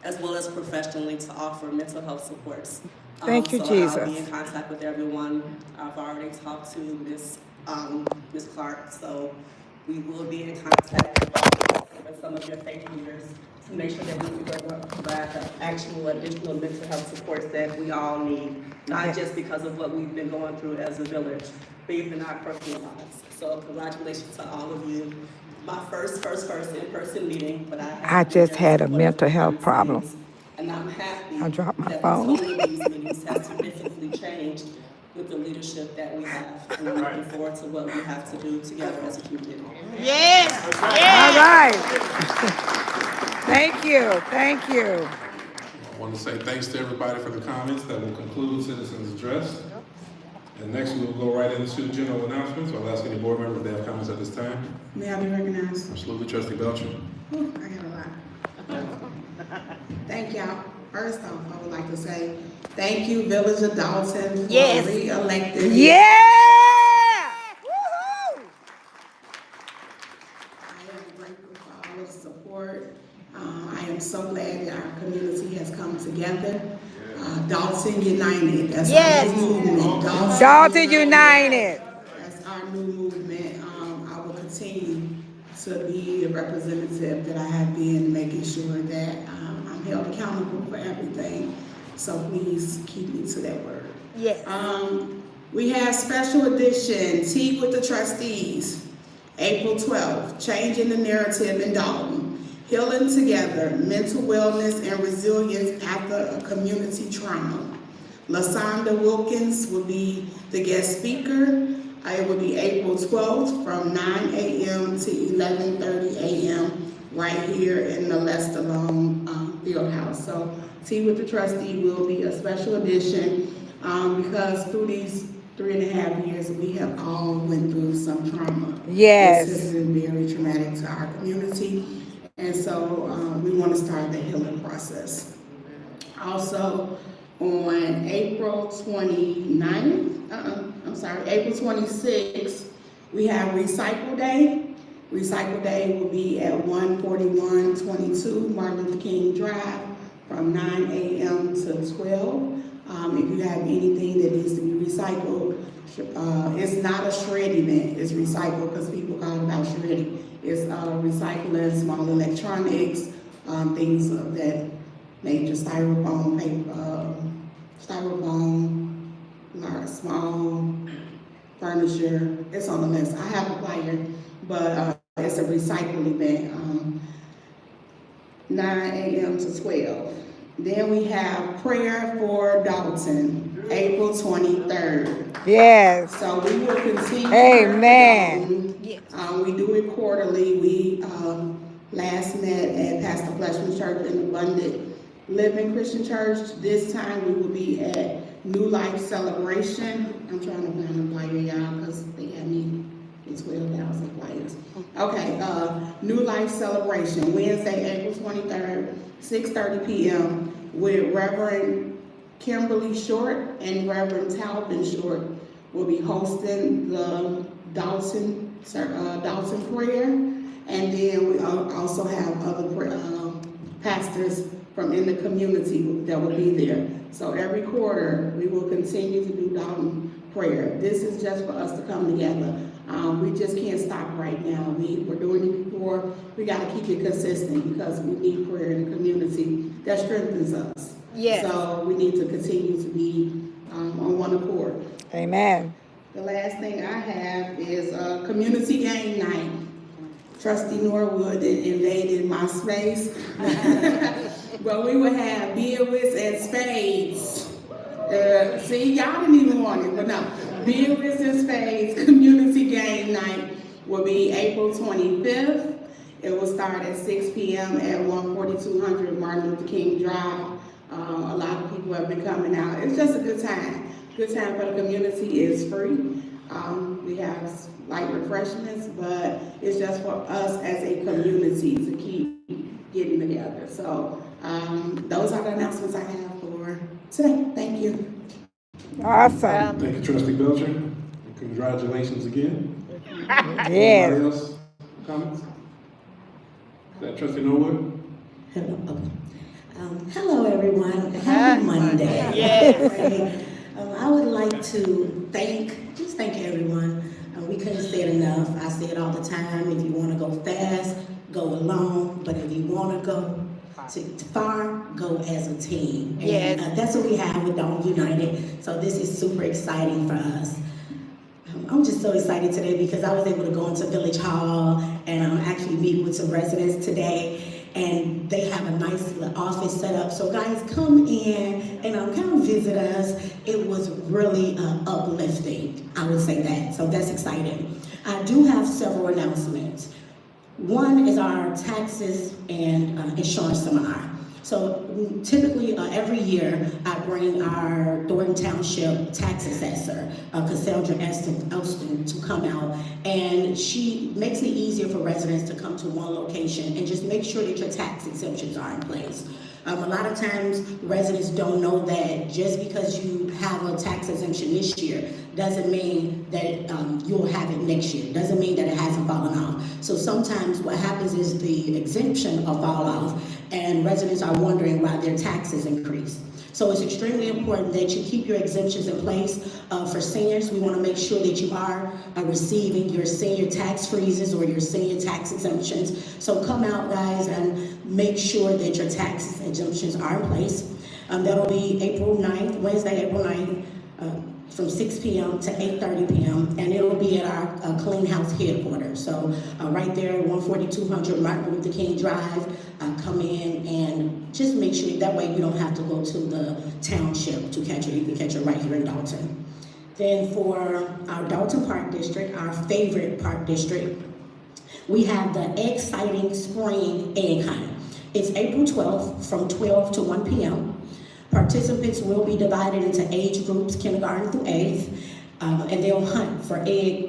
as well as professionally to offer mental health supports. Thank you, so Jesus. I'll be in contact with everyone. I've already talked to Ms. Clark, so we will be in contact with some of your faith leaders to make sure that we can provide the actual additional mental health supports that we all need, not just because of what we've been going through as a village, but even our personal lives. So congratulations to all of you. My first in-person meeting, but I just had a mental health problem. And I'm happy I dropped my that phone. the tone of these meetings has significantly changed with the leadership that we have. And I'm looking forward to what we have to do together as a community. All right. Thank you. I want to say thanks to everybody for the comments. That will conclude Citizens Address. And next, we will go right into general announcements. I'll ask any board member if they have comments at this time. May I be recognized? Absolutely, Trustee Belcher. Whew, I got a lot. Thank y'all. First off, I would like to say thank you, Village of Dolton, for re-electing. Yeah! Woohoo! I am grateful for all of the support. I am so glad that our community has come together. Dolton Dalton United. That's Yes. our new movement. Dolton United. That's our new movement. I will continue to be the representative that I have been, making sure that I'm held accountable for everything. So please keep me to that word. Yes. We have special edition, Tea with the Trustees, April 12th, Changing the Narrative in Dolton, Healing Together, Mental Wellness and Resilience After a Community Trauma. LaSonda Wilkins will be the guest speaker. It will be April 12th from 9 a.m. to 11:30 a.m. right here in the Lester Long Fieldhouse. So Tea with the Trustee will be a special edition because through these 3.5 years, we have all went through some trauma. Yes. This has been very traumatic to our community. And so we want to start the healing process. Also, on April 26th, we have Recycle Day. Recycle Day will be at 14122 Martin Luther King Drive from 9 a.m. to 12. If you have anything that needs to be recycled, it's not a shred event, it's recycle because people call it about shredding. It's recycling small electronics, things of that nature, styrofoam, paper, large, small furniture. It's on the list. I have a flyer, but it's a recycle event, 9 a.m. to 12. Then we have Prayer for Dolton, April 23rd. Yes. So we will continue. Amen. We do it quarterly. We last met at Pastor Fleshman's Church in Abundant Living Christian Church. This time we will be at New Life Celebration. I'm trying to find a flyer, y'all, because they got me with 12,000 flyers. Okay, New Life Celebration, Wednesday, April 23rd, 6:30 p.m. with Reverend Kimberly Short and Reverend Talvin Short will be hosting the Dolton prayer. And then we also have other pastors from in the community that will be there. So every quarter, we will continue to do Dolton prayer. This is just for us to come together. We just can't stop right now. We're doing it before. We got to keep it consistent because we need prayer in the community. That strengthens us. Yes. So we need to continue to be on one accord. Amen. The last thing I have is community game night. Trustee Norwood invaded my space. But we will have billiards and spades. See, y'all didn't even want it, but no. Billiards and spades community game night will be April 25th. It will start at 6 p.m. at 14200 Martin Luther King Drive. A lot of people have been coming out. It's just a good time. Good time for the community. It's free. We have light refreshments, but it's just for us as a community to keep getting together. So those are the announcements I have for today. Thank you. Awesome. Thank you, Trustee Belcher. Congratulations again. Yes. Anybody else? Comments? Is that Trustee Norwood? Hello. Okay. Hello, everyone. Happy Monday. Yes. I would like to thank everyone. We couldn't say it enough. I say it all the time. If you want to go fast, go alone. But if you want to go far, go as a team. Yes. And that's what we have with Dolton United. So this is super exciting for us. I'm just so excited today because I was able to go into Village Hall and actually meet with some residents today. And they have a nice little office set up. So guys, come in and come visit us. It was really uplifting, I would say that. So that's exciting. I do have several announcements. One is our taxes and insurance seminar. So typically every year I bring our Thornton Township tax assessor, Cassandra Elston, to come out, and she makes it easier for residents to come to one location and just make sure that your tax exemptions are in place. A lot of times residents don't know that just because you have a tax exemption this year doesn't mean that you'll have it next year. Doesn't mean that it hasn't fallen off. So sometimes what happens is the exemption will fall off and residents are wondering why their taxes increase. So it's extremely important that you keep your exemptions in place for seniors. We want to make sure that you are receiving your senior tax freezes or your senior tax exemptions. So come out, guys, and make sure that your tax exemptions are in place. That'll be April 9th, Wednesday, April 9th, from 6 p.m. to 8:30 p.m. and it'll be at our Clean House headquarters. So right there at 14200 Martin Luther King Drive, come in and just make sure that way you don't have to go to the Township to catch it. You can catch it right here in Dolton. Then for our Dolton Park District, our favorite park district, we have the exciting spring egg hunt. It's April 12th from 12 to 1 p.m. Participants will be divided into age groups, kindergarten through 8th, and they'll hunt for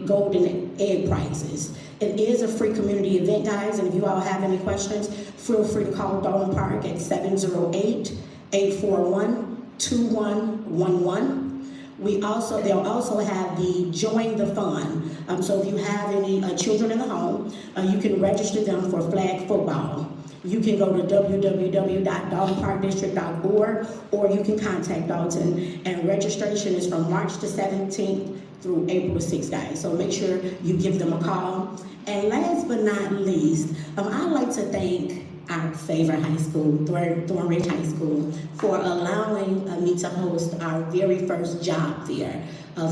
golden egg prizes. It is a free community event, guys, and if you all have any questions, feel free to call Dolton Park at 708-841-2111. They'll also have the Join the Fun. So if you have any children in the home, you can register them for flag football. You can go to www.daltonparkdistrict.org or you can contact Dolton, and registration is from March the 17th through April the 6th, guys. So make sure you give them a call. And last but not least, I'd like to thank our favorite high school, Thornton High School, for allowing me to host our very first job fair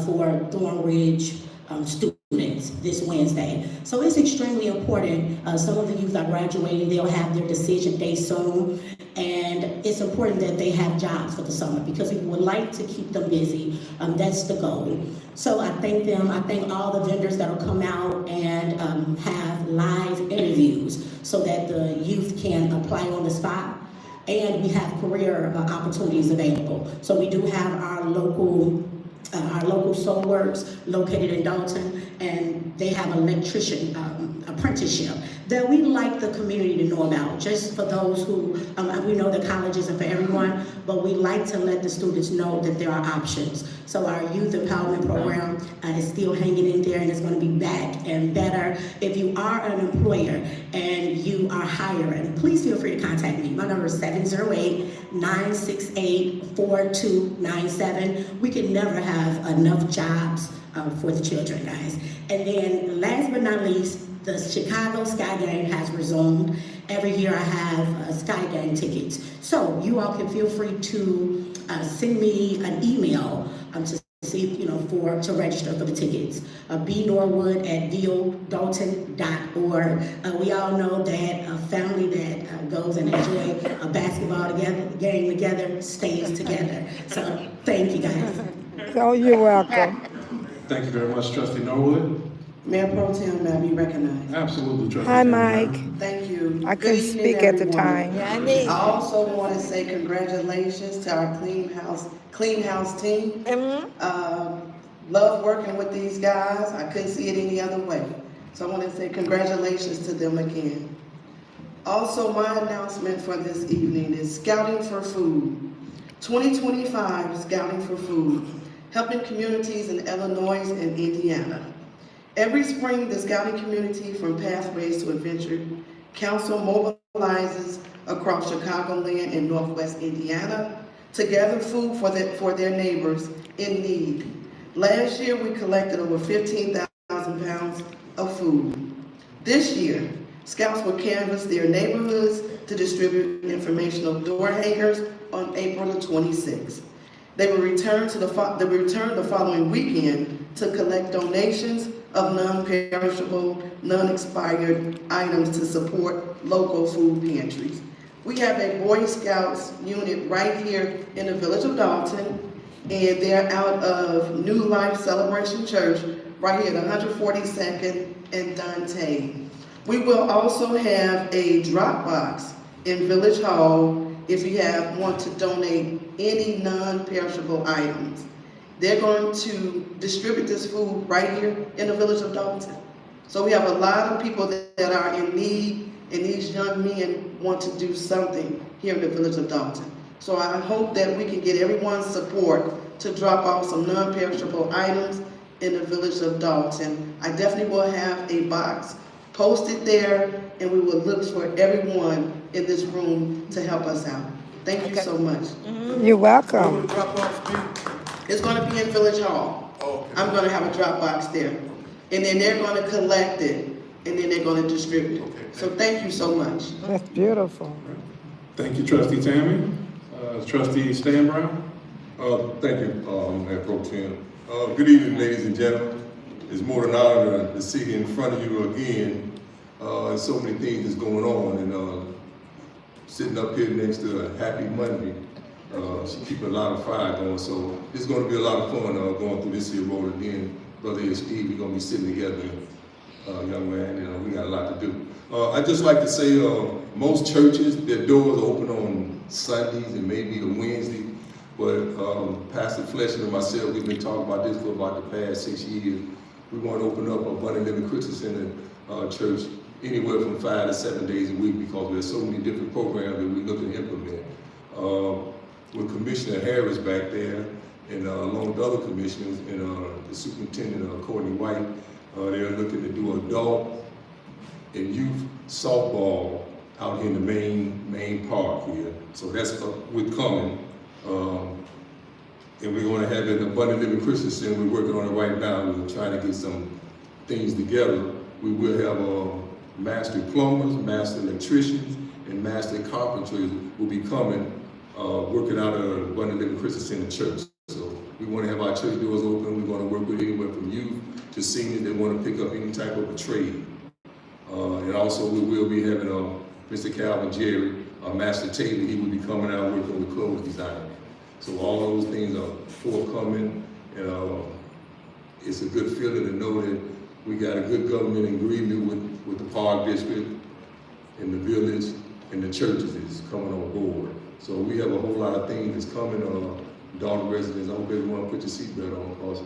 for Thornridge students this Wednesday. So it's extremely important. Some of the youth are graduating, they'll have their decision day soon, and it's important that they have jobs for the summer because we would like to keep them busy. That's the goal. So I thank them. I thank all the vendors that will come out and have live interviews so that the youth can apply on the spot. And we have career opportunities available. So we do have our local Soul Works located in Dolton, and they have an electrician apprenticeship that we'd like the community to know about, just for those who, we know the college isn't for everyone, but we like to let the students know that there are options. So our youth empowerment program is still hanging in there, and it's going to be back and better. If you are an employer and you are hiring, please feel free to contact me. My number is 708-968-4297. We can never have enough jobs for the children, guys. And then last but not least, the Chicago Sky Game has resumed. Every year I have Sky Game tickets. So you all can feel free to send me an email to see, to register for the tickets. bnorwood@vildolton.org. We all know that a family that goes and enjoy a basketball game together stays together. So thank you, guys. So you're welcome. Thank you very much, Trustee Norwood. Mayor Pro Tem, may I be recognized? Absolutely, Trustee. Hi, Mike. Thank you. I couldn't speak at the time. I also want to say congratulations to our Clean House team. Love working with these guys. I couldn't see it any other way. So I want to say congratulations to them again. Also, my announcement for this evening is Scouting for Food. 2025 Scouting for Food, helping communities in Illinois and Indiana. Every spring, the scouting community from Pathways to Adventure Council mobilizes across Chicagoland and Northwest Indiana to gather food for their neighbors in need. Last year, we collected over 15,000 pounds of food. This year, Scouts will canvass their neighborhoods to distribute informational door hangers on April the 26th. They will return the following weekend to collect donations of non-perishable, non-expired items to support local food pantries. We have a Boy Scouts unit right here in the village of Dolton, and they're out of New Life Celebration Church, right here at 142nd and Dante. We will also have a drop box in Village Hall if you want to donate any non-perishable items. They're going to distribute this food right here in the village of Dolton. So we have a lot of people that are in need, and these young men want to do something here in the village of Dolton. So I hope that we can get everyone's support to drop off some non-perishable items in the village of Dolton. I definitely will have a box posted there, and we will look for everyone in this room to help us out. Thank you so much. You're welcome. Drop off me. It's gonna be in Village Hall. Okay. I'm gonna have a drop box there. And then they're gonna collect it, and then they're gonna distribute it. So thank you so much. That's beautiful. Thank you, Trustee Tammy. Trustee Stan Brown? Thank you, Mayor Pro Tem. Good evening, ladies and gentlemen. It's more than an honor to sit here in front of you again. So many things is going on, and sitting up here next to a Happy Monday, she keep a lot of fire going. So it's going to be a lot of fun going through this here road again. Brother and Steve, we're going to be sitting together, young man. We got a lot to do. I'd just like to say, most churches, their doors are open on Sundays and maybe a Wednesday. But Pastor Fletcher and myself, we've been talking about this for about the past 6 years. We want to open up a Abundant Living Christian Center church anywhere from 5 to 7 days a week because there's so many different programs that we're looking to implement. With Commissioner Harris back there and along with other commissioners and the superintendent, Courtney White, they're looking to do adult and youth softball out here in the main park here. So that's we're coming. And we're going to have an Abundant Living Christian Center. We're working on it right now. We're trying to get some things together. We will have master plumbers, master electricians, and master carpenters will be coming, working out of the Abundant Living Christian Center church. So we want to have our church doors open. We're going to work with anywhere from youth to seniors that want to pick up any type of a trade. And also we will be having Mr. Calvin Jerry, Master Taylor. He will be coming out working with clothes design. So all those things are forthcoming, and it's a good feeling to know that we got a good government agreement with the Park District and the village and the churches is coming on board. So we have a whole lot of things that's coming. Dalton residents, I hope everyone put your seatbelt on because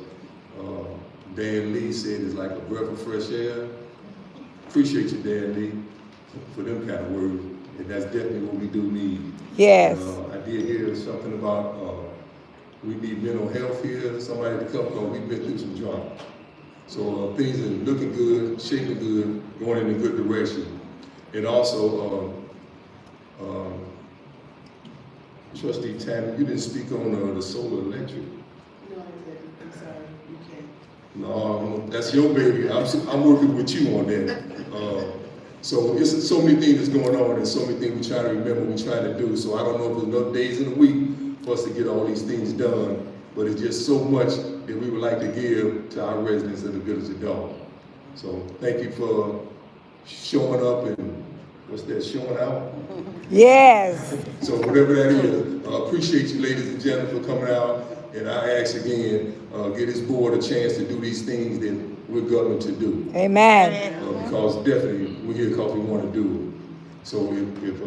Dan Lee said it's like a breath of fresh air. Appreciate you, Dan Lee, for them kind of words. And that's definitely what we do need. Yes. I did hear something about we need mental health here, somebody to come because we've been through some drama. So things are looking good, shaping good, going in a good direction. And also, Trustee Tammy, you didn't speak on the solar electric. No, I'm sorry, you can't. No, that's your baby. I'm working with you on that. So it's so many things that's going on and so many things we're trying to remember, we're trying to do. So I don't know if there's enough days in a week for us to get all these things done, but it's just so much that we would like to give to our residents of the village of Dalton. So thank you for showing up and what's that, showing out? Yes. So whatever that is, appreciate you ladies and gentlemen for coming out. And I ask again, give this board a chance to do these things that we're governed to do. Amen. Because definitely we're here because we want to do it. So if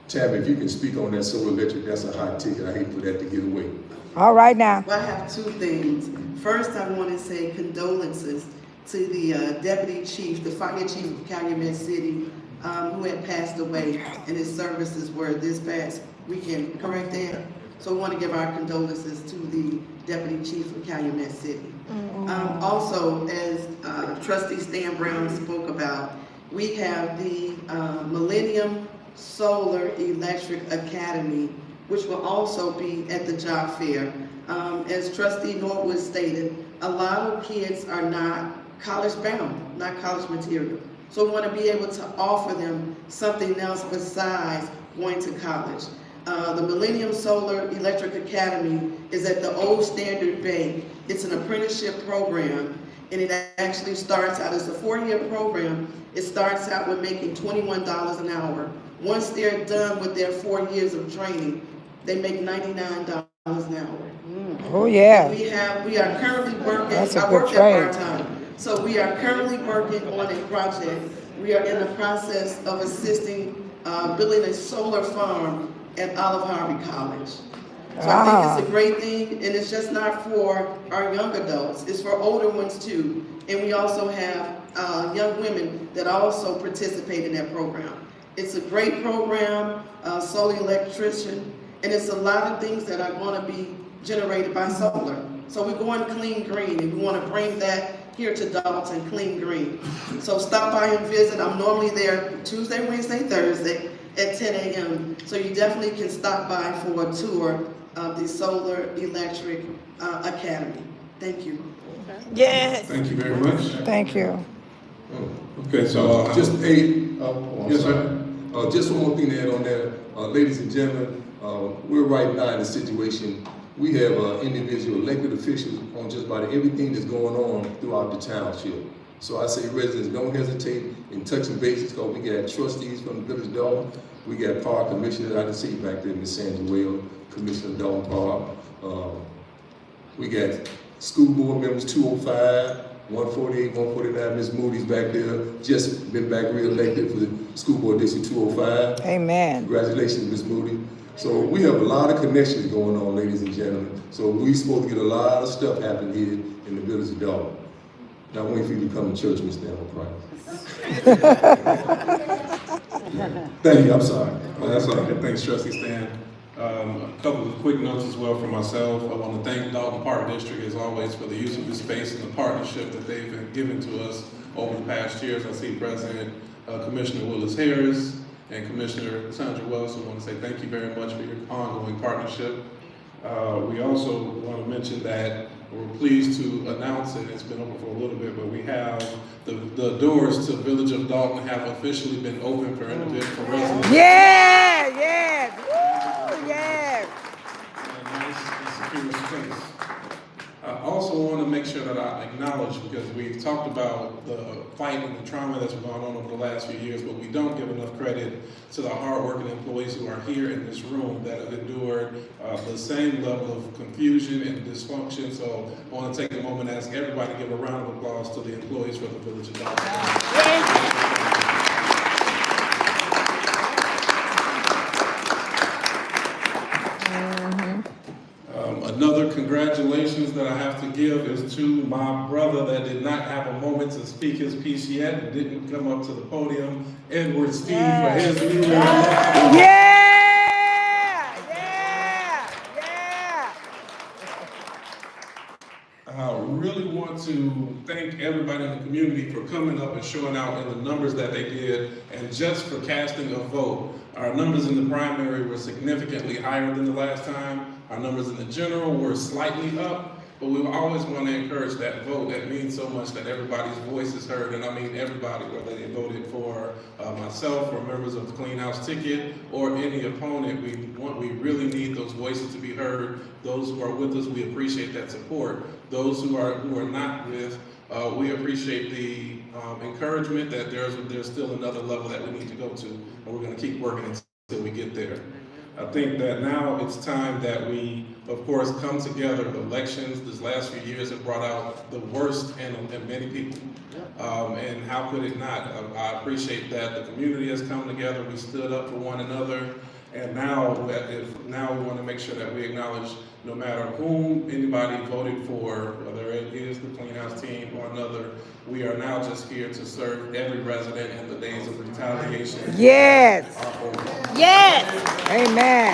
Tammy, if you can speak on that solar electric, that's a hot ticket. I hate for that to get away. All right now. Well, I have two things. First, I want to say condolences to the deputy chief, the fire chief of Calumet City, who had passed away, and his services were this past weekend, correct, Dan? So we want to give our condolences to the deputy chief of Calumet City. Also, as Trustee Stan Brown spoke about, we have the Millennium Solar Electric Academy, which will also be at the job fair. As Trustee Norwood stated, a lot of kids are not college bound, not college material. So we want to be able to offer them something else besides going to college. The Millennium Solar Electric Academy is at the Old Standard Bank. It's an apprenticeship program, and it actually starts out as a 4-year program. It starts out with making $21 an hour. Once they're done with their 4 years of training, they make $99 an hour. Oh yeah. We are currently working. That's a I good work trade. at part-time, so we are currently working on a project. We are in the process of assisting building a solar farm at Olive Harvey College. So I think it's a great thing, and it's just not for our young adults, it's for older ones too. And we also have young women that also participate in that program. It's a great program, solar electrician, and it's a lot of things that are going to be generated by solar. So we're going clean green, and we want to bring that here to Dalton, clean green. So stop by and visit. I'm normally there Tuesday, Wednesday, Thursday, at 10 a.m. So you definitely can stop by for a tour of the Solar Electric Academy. Thank you. Yes. Thank you very much. Thank you. Okay, so just yes, sir. just one more thing to add on there, ladies and gentlemen. We're right now in a situation. We have individual elected officials on just about everything that's going on throughout the township. So I say residents, don't hesitate in touching bases, because we got trustees from the village of Dolton. We got park commissioners. I can see you back there, Ms. Sandra Well, Commissioner of Dolton Park. We got school board members, 205, 148, 149. Ms. Moody's back there, just been back re-elected for the school board district 205. Amen. Congratulations, Ms. Moody. So we have a lot of connections going on, ladies and gentlemen. So we supposed to get a lot of stuff happening here in the village of Dolton. Now I'm waiting for you to come to church, Ms. Stanley Price. Thank you, I'm sorry. That's all right. Thanks, Trustee Stan. A couple of quick notes as well for myself. I want to thank Dolton Park District, as always, for the use of this space and the partnership that they've been given to us over the past years. I see President Commissioner Willis Harris and Commissioner Sandra Wells. I want to say thank you very much for your ongoing partnership. We also want to mention that we're pleased to announce, and it's been open for a little bit, but we have the doors to Village of Dolton have officially been open for residents. Yeah, yes, woo, yes. A nice and secure space. I also want to make sure that I acknowledge, because we've talked about the fight and the trauma that's gone on over the last few years, but we don't give enough credit to the hardworking employees who are here in this room that have endured the same level of confusion and dysfunction. So I want to take a moment and ask everybody to give a round of applause to the employees for the Village of Dolton. Another congratulations that I have to give is to my brother that did not have a moment to speak his piece yet and didn't come up to the podium, Edward Steve, for his new election. I really want to thank everybody in the community for coming up and showing out in the numbers that they did, and just for casting a vote. Our numbers in the primary were significantly higher than the last time. Our numbers in the general were slightly up, but we always want to encourage that vote. That means so much that everybody's voice is heard, and I mean everybody, whether they voted for myself or members of the Clean House ticket or any opponent. We really need those voices to be heard. Those who are with us, we appreciate that support. Those who are not with, we appreciate the encouragement that there's still another level that we need to go to, and we're going to keep working until we get there. I think that now it's time that we, of course, come together. Elections this last few years have brought out the worst in many people. And how could it not? I appreciate that the community has come together. We stood up for one another. And now we want to make sure that we acknowledge, no matter whom anybody voted for, whether it is the Clean House team or another, we are now just here to serve every resident in the days of retaliation. Yes. Yes. Amen.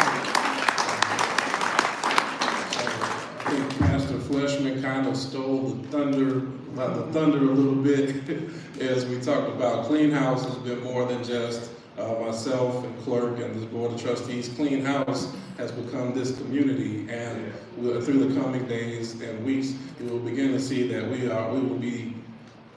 I think Pastor Fleshman kind of stole the thunder a little bit as we talked about. Clean House has been more than just myself and clerk and the board of trustees. Clean House has become this community, and through the coming days and weeks, you will begin to see that we will be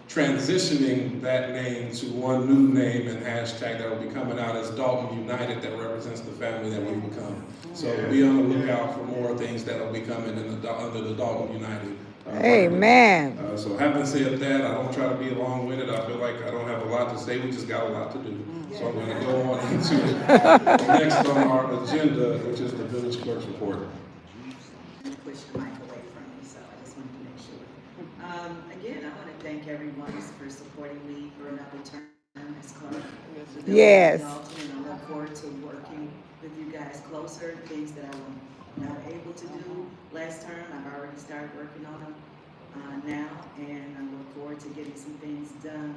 transitioning that name to one new name and hashtag that will be coming out as Dolton United, that represents the family that we've become. So be on the lookout for more things that will be coming under the Dolton United. Amen. So having said that, I don't try to be long-winded. I feel like I don't have a lot to say. We just got a lot to do. So I'm going to go on into next on our agenda, which is the village clerk's report. Push the mic away from me, so I just wanted to make sure. Again, I want to thank everyone for supporting me for another term as clerk. Yes. And I look forward to working with you guys closer. Things that I was not able to do last term, I've already started working on them now, and I look forward to getting some things done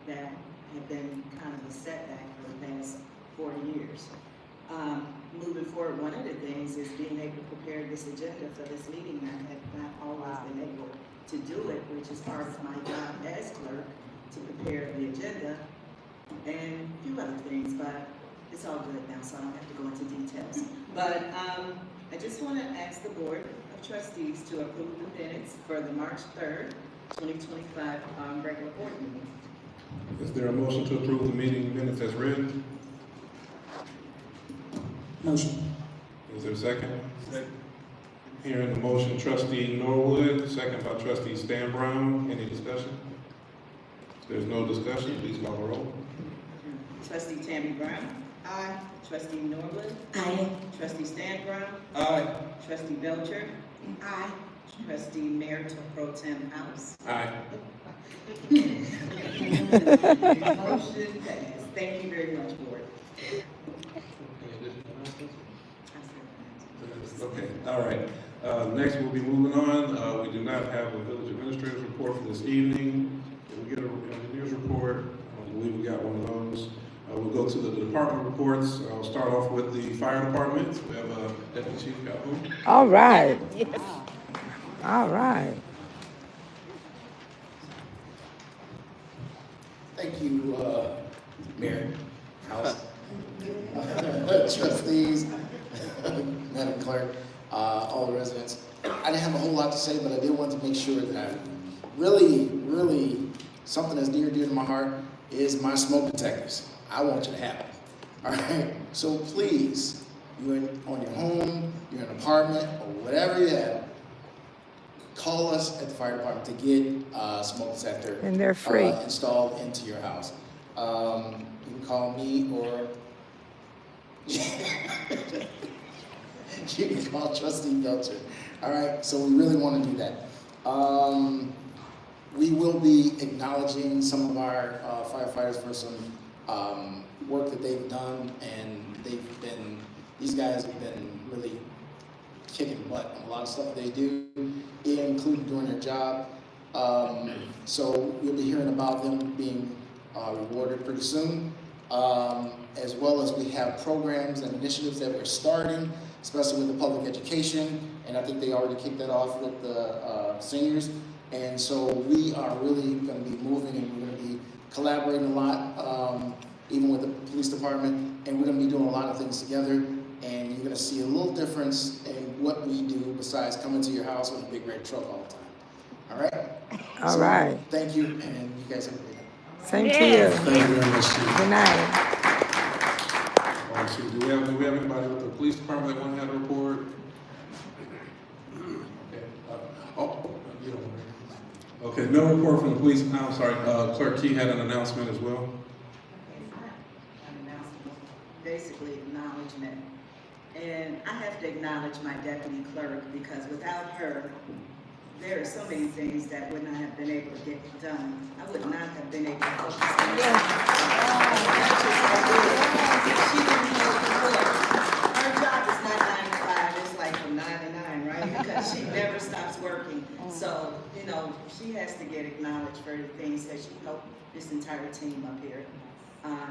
that have been kind of a setback for the past 40 years. Moving forward, one of the things is being able to prepare this agenda for this meeting. I have not always been able to do it, which is part of my job as clerk, to prepare the agenda and a few other things. But it's all good now, so I don't have to go into details. But I just want to ask the Board of Trustees to approve the minutes for the March 3rd, 2025 regular board meeting. Is there a motion to approve the meeting minutes as read? Motion. Is there a second? Second. Hearing the motion, trustee Norwood, second by trustee Stan Brown. Any discussion? If there's no discussion, please call the roll. Trustee Tammy Brown. Aye. Trustee Norwood. Aye. Trustee Stan Brown. Aye. Trustee Belcher. Aye. Trustee Mayor Pro Tem House. Aye. Motion passed. Thank you very much, Board. Okay, all right. Next, we'll be moving on. We do not have a village administrator's report for this evening. If we get an engineer's report, I believe we got one of those. We'll go to the department reports. I'll start off with the fire department. We have Deputy Chief Calhoun. All right. All right. Thank you, Mayor, House, trustees, Madam Clerk, all the residents. I didn't have a whole lot to say, but I did want to make sure that I really, something that's near and dear to my heart is my smoke detectors. I want you to have it. All right? So please, you're on your home, you're in an apartment, or whatever you have, call us at the fire department to get a smoke detector. And they're free. Installed into your house. You can call me or you can call Trustee Belcher. All right, so we really want to do that. We will be acknowledging some of our firefighters for some work that they've done, and these guys have been really kicking butt on a lot of stuff they do, including doing their job. So you'll be hearing about them being rewarded pretty soon, as well as we have programs and initiatives that we're starting, especially with the public education, and I think they already kicked that off with the seniors. And so we are really going to be moving, and we're going to be collaborating a lot, even with the police department, and we're going to be doing a lot of things together, and you're going to see a little difference in what we do besides coming to your house with a big red truck all the time. All right? All right. Thank you, and you guys have a great night. Same to you. Thank you very much. Good night. Do we have anybody with the police department that want to have a report? Okay. You don't want to. Okay, no report from the police. I'm sorry, Clerk Key had an announcement as well. Basically acknowledgement. And I have to acknowledge my deputy clerk, because without her, there are so many things that would not have been able to get done. I would not have been able to focus on She didn't know before. Her job is not 9 to 5, it's like from 9 to 9, right? Because she never stops working. So, you know, she has to get acknowledged for the things that she helped this entire team up here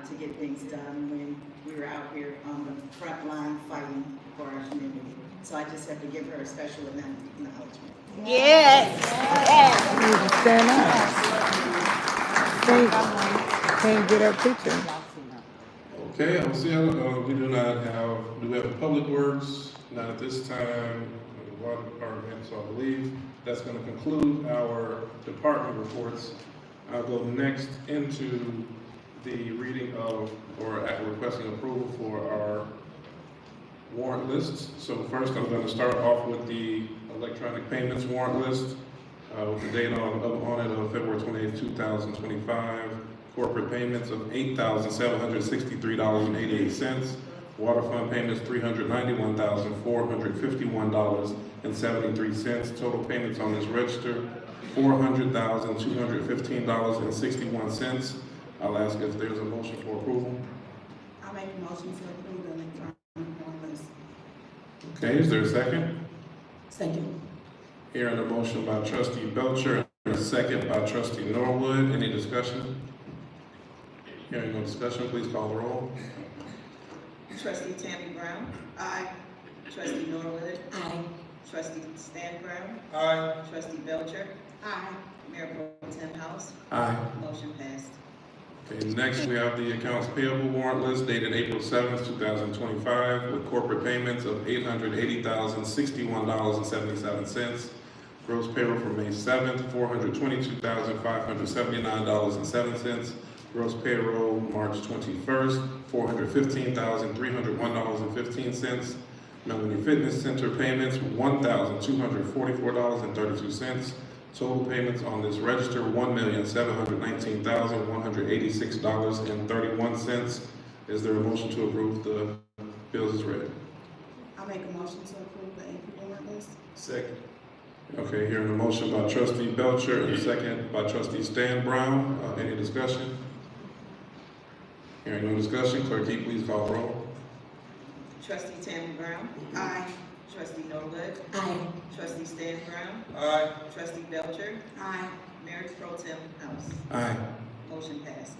to get things done when we were out here on the front line fighting for our community. So I just have to give her a special acknowledgement. Yes. Stand up. Can't get her picture. Okay, I'm seeing, do we have public works? Not at this time. The water department, so I believe that's going to conclude our department reports. I'll go next into the reading of, or requesting approval for our warrant lists. So first, I'm going to start off with the electronic payments warrant list with the date on it of February 28, 2025. Corporate payments of $8,763.88. Water fund payments $391,451.73. Total payments on this register $400,215.61. I'll ask if there's a motion for approval. I'll make a motion to approve the electronic warrant list. Okay, is there a second? Second. Hearing a motion by trustee Belcher and a second by trustee Norwood. Any discussion? Hearing no discussion, please call the roll. Trustee Tammy Brown. Aye. Trustee Norwood. Aye. Trustee Stan Brown. Aye. Trustee Belcher. Aye. Mayor Pro Tem House. Aye. Motion passed. Okay, next we have the accounts payable warrant list dated April 7th, 2025, with corporate payments of $880,061.77. Gross payroll for May 7th, $422,579.07. Gross payroll March 21st, $415,301.15. Melanie Fitness Center payments, $1,244.32. Total payments on this register, $1,719,186.31. Is there a motion to approve the bills as read? I'll make a motion to approve the AP warrant list. Second. Okay, hearing a motion by trustee Belcher and a second by trustee Stan Brown. Any discussion? Hearing no discussion, clerk, can you please call the roll? Trustee Tammy Brown. Aye. Trustee Norwood. Aye. Trustee Stan Brown. Aye. Trustee Belcher. Aye. Mayor Pro Tem House. Aye. Motion passed.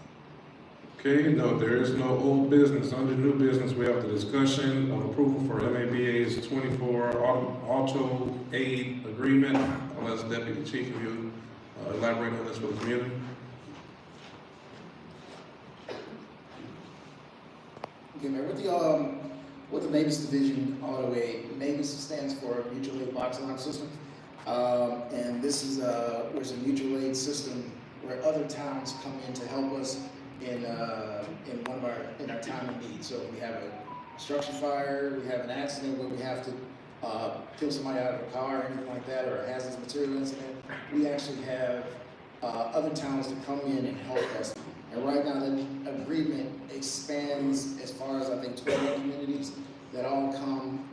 Okay, no, there is no old business. Under new business, we have the discussion of approval for MABA's 24 auto aid agreement. I'll ask Deputy Chief if you elaborate on this for the community. Okay, Mayor, with the Mavis Division Auto Aid, Mavis stands for Mutual Aid Box Alarm System. And this is there's a mutual aid system where other towns come in to help us in our time of need. So if we have a construction fire, we have an accident where we have to pull somebody out of a car or anything like that, or a hazardous material incident, we actually have other towns to come in and help us. And right now, the agreement expands as far as I think 12 communities that all come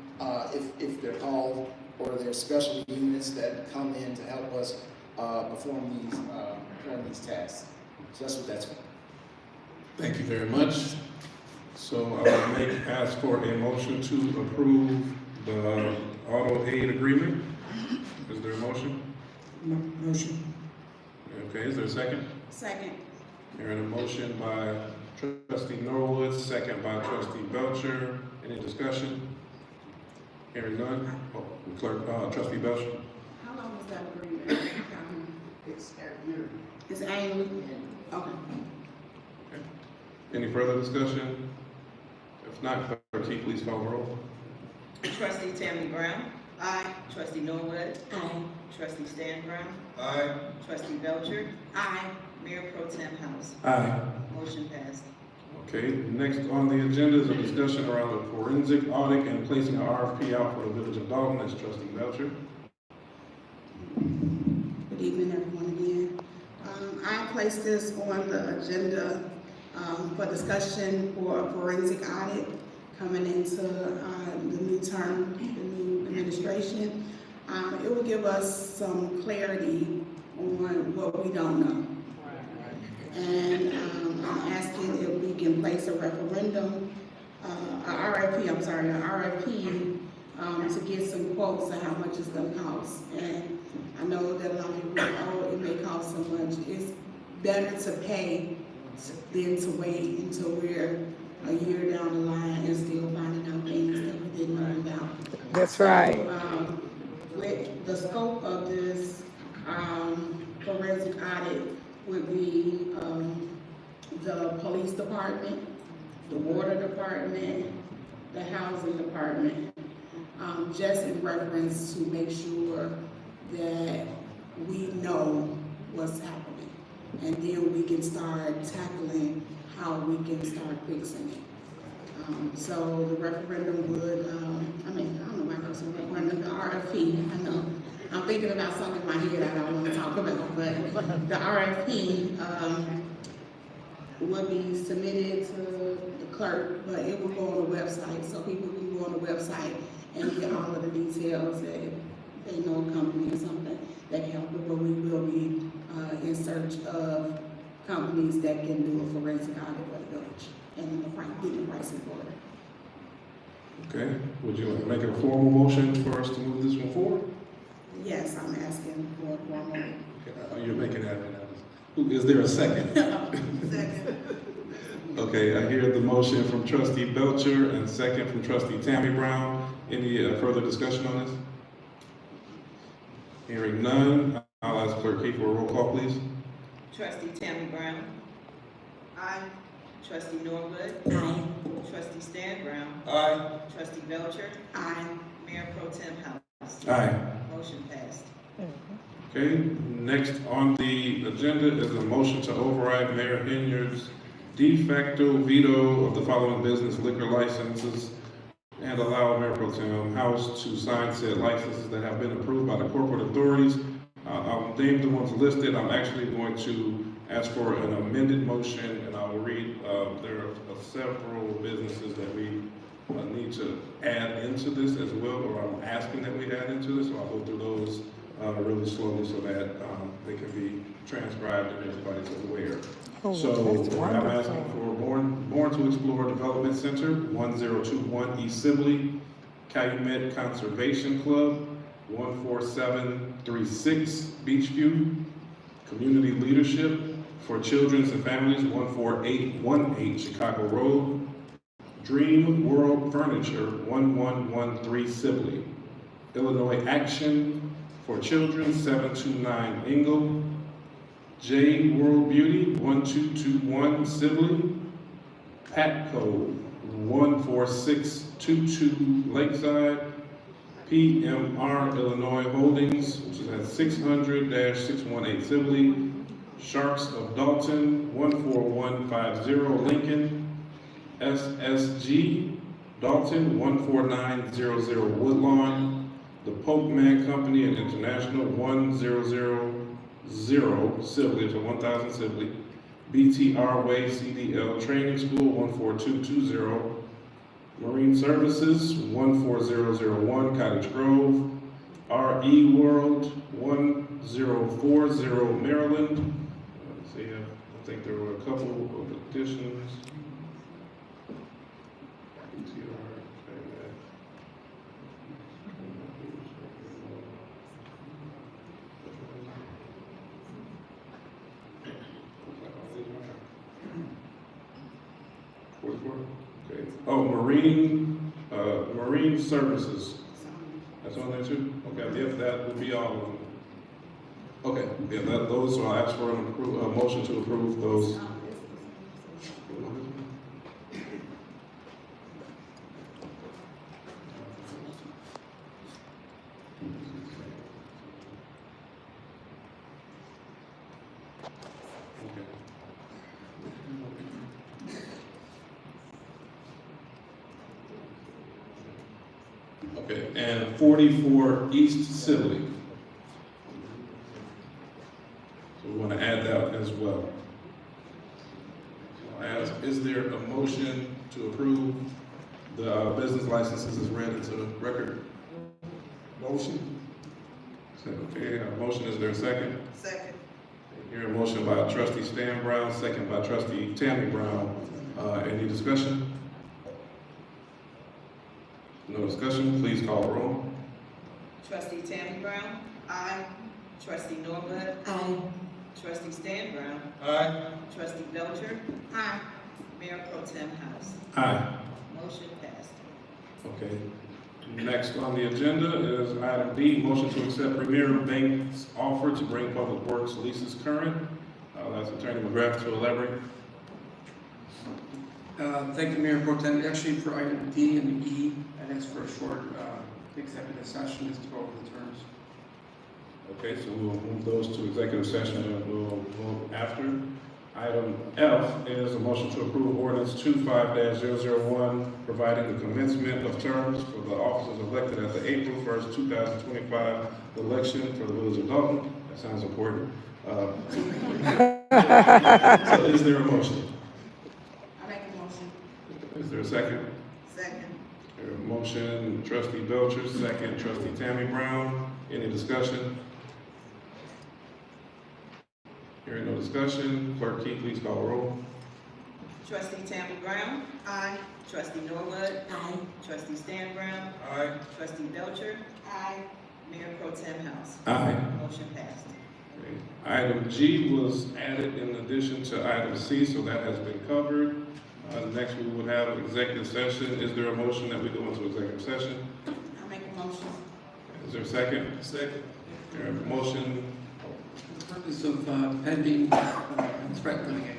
if they're called, or there's special units that come in to help us perform these tasks. So that's what that's for. Thank you very much. So I will ask for a motion to approve the auto aid agreement. Is there a motion? Motion. Okay, is there a second? Second. Hearing a motion by trustee Norwood, second by trustee Belcher. Any discussion? Hearing none. Oh, clerk, trustee Belcher. How long was that agreement? It's every It's annually? Okay. Any further discussion? If not, clerk, can you please call the roll? Trustee Tammy Brown. Aye. Trustee Norwood. Aye. Trustee Stan Brown. Aye. Trustee Belcher. Aye. Mayor Pro Tem House. Aye. Motion passed. Okay, next on the agenda is a discussion around the forensic audit and placing an RFP out for the village of Dolton. That's trustee Belcher. Good evening, everyone, again. I placed this on the agenda for discussion for a forensic audit coming into the new term, the new administration. It will give us some clarity on what we don't know. And I'm asking if we can place a referendum, an RFP to get some quotes on how much it's gonna cost. And I know that a lot of people think, oh, it may cost so much. It's better to pay than to wait until we're a year down the line and still finding out things that we didn't know about. That's right. So, with the scope of this forensic audit would be the police department, the water department, the housing department, just in reference to make sure that we know what's happening. And then we can start tackling how we can start fixing it. So the referendum would, I don't know why I was saying referendum, the RFP, I know. I'm thinking about something in my head I don't want to talk about, but the RFP will be submitted to the clerk, but it will go on the website, so people can go on the website and get all of the details that they know a company or something that can help them, but we will be in search of companies that can do a forensic audit for the village and get the prices for it. Okay, would you like to make a formal motion for us to move this one forward? Yes, I'm asking for a formal. Okay, you're making that. Is there a second? Second. Okay, I hear the motion from trustee Belcher and second from trustee Tammy Brown. Any further discussion on this? Hearing none, I'll ask clerk Keith for a roll call, please. Trustee Tammy Brown. Aye. Trustee Norwood. Aye. Trustee Stan Brown. Aye. Trustee Belcher. Aye. Mayor Pro Tem House. Aye. Motion passed. Okay, next on the agenda is a motion to override Mayor Henyard's de facto veto of the following business liquor licenses and allow Mayor Pro Tem House to sign said licenses that have been approved by the corporate authorities. I'll name the ones listed. I'm actually going to ask for an amended motion, and I will read, there are several businesses that we need to add into this as well, or I'm asking that we add into this, so I'll go through those really slowly so that they can be transcribed and everybody's aware. Oh, So that's I'm wonderful. asking for Born to Explore Development Center, 1021 East Sibley, Calumet Conservation Club, 14736 Beachview, Community Leadership for Children and Families, 14818 Chicago Road, Dream World Furniture, 1113 Sibley, Illinois Action for Children, 729 Ingle, J World Beauty, 1221 Sibley, Patco, 14622 Lakeside, PMR Illinois Holdings, which is at 600-618 Sibley, Sharks of Dolton, 14150 Lincoln, SSG Dalton, 14900 Woodlawn, The Pokeman Company and International, 1000 Sibley, to 1000 Sibley, BTR Way CDL Training School, 14220, Marine Services, 14001 Cottage Grove, RE World, 1040 Maryland. Let's see, I think there were a couple of additions. Okay. Oh, Marine Services. That's on there too? Okay, yeah, that would be all of them. Okay, yeah, those, so I'll ask for a motion to approve those. Okay, and 44 East Sibley. So we want to add that as well. So I ask, is there a motion to approve the business licenses as read into the record? Motion. Okay, a motion, is there a second? Second. Here a motion by Trustee Stan Brown, second by Trustee Tammy Brown. Any discussion? No discussion, please call the roll. Trustee Tammy Brown. Aye. Trustee Norwood. Aye. Trustee Stan Brown. Aye. Trustee Belcher. Aye. Mayor Pro Tem House. Aye. Motion passed. Okay. Next on the agenda is item B, motion to accept Premier Bank's offer to bring Public Works leases current. That's Attorney McGrath to elaborate. Thank you, Mayor Pro Tem. Actually, for item D and E, I asked for a short executive session just to go over the terms. Okay, so we'll move those to executive session and we'll move after. Item F is a motion to approve ordinance 25-001, providing the commencement of terms for the officers elected at the April 1st, 2025 election for the village of Dolton. That sounds important. So is there a motion? I make a motion. Is there a second? Second. Motion, Trustee Belcher, second, Trustee Tammy Brown. Any discussion? Hearing no discussion, Clerk Key, please call the roll. Trustee Tammy Brown. Aye. Trustee Norwood. Aye. Trustee Stan Brown. Aye. Trustee Belcher. Aye. Mayor Pro Tem House. Aye. Motion passed. Okay. Item G was added in addition to item C, so that has been covered. Next, we will have executive session. Is there a motion that we go into executive session? I make a motion. Is there a second? Second. There a motion? For the purpose of pending threat litigation.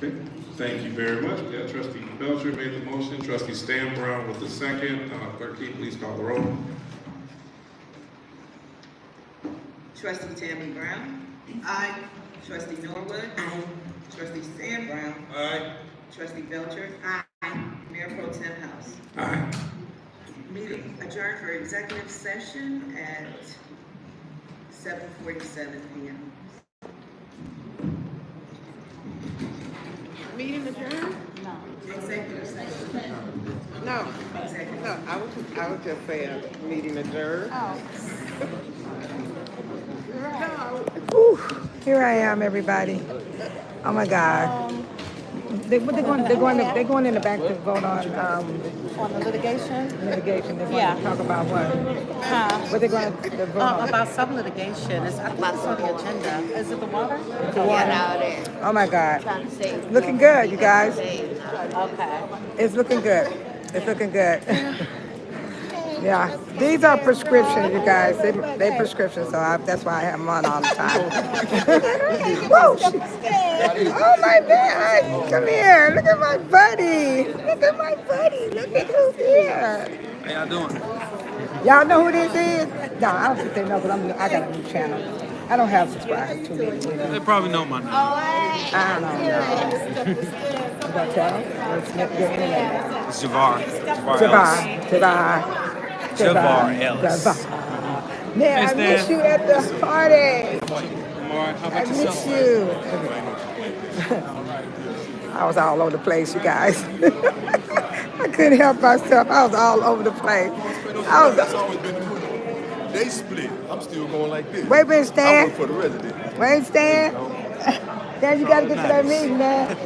Okay, thank you very much. We got Trustee Belcher made the motion, Trustee Stan Brown with the second. Clerk Key, please call the roll. Trustee Tammy Brown. Aye. Trustee Norwood. Aye. Trustee Stan Brown. Aye. Trustee Belcher. Aye. Mayor Pro Tem House. Aye. Meeting adjourned for executive session at 7:47 p.m. Meeting adjourned? Executive session. No. Executive. No, I was just saying, meeting adjourned. Whew, here I am, everybody. Oh my God. They're going in the back to vote on the litigation? Litigation. They're going Yeah. to talk about what? What they're going to vote on? About some litigation. I think it's on the agenda. Is it the water? The water. Oh my God. Looking good, you guys. Okay. It's looking good. It's looking good. Yeah, these are prescriptions, you guys. They prescriptions, so that's why I have them on all the time. Whoa! Oh my man! Come here! Look at my buddy! Look at my buddy! Look at who's here! How y'all doing? Y'all know who this is? No, I don't think they know, but I got a new channel. I don't have subscribers to me. They probably know my name. I don't know. You gonna tell them? Let's get your internet. It's Javar. Javar Ellis. Man, I miss you at the party. How I miss you. I was all over the place, you guys. I couldn't help myself. I was all over the place. That's always been the move. They split. I'm still going like this. Wait a minute, Stan. I work for the resident. Wait, Stan. Stan, you got to get to that meeting, man.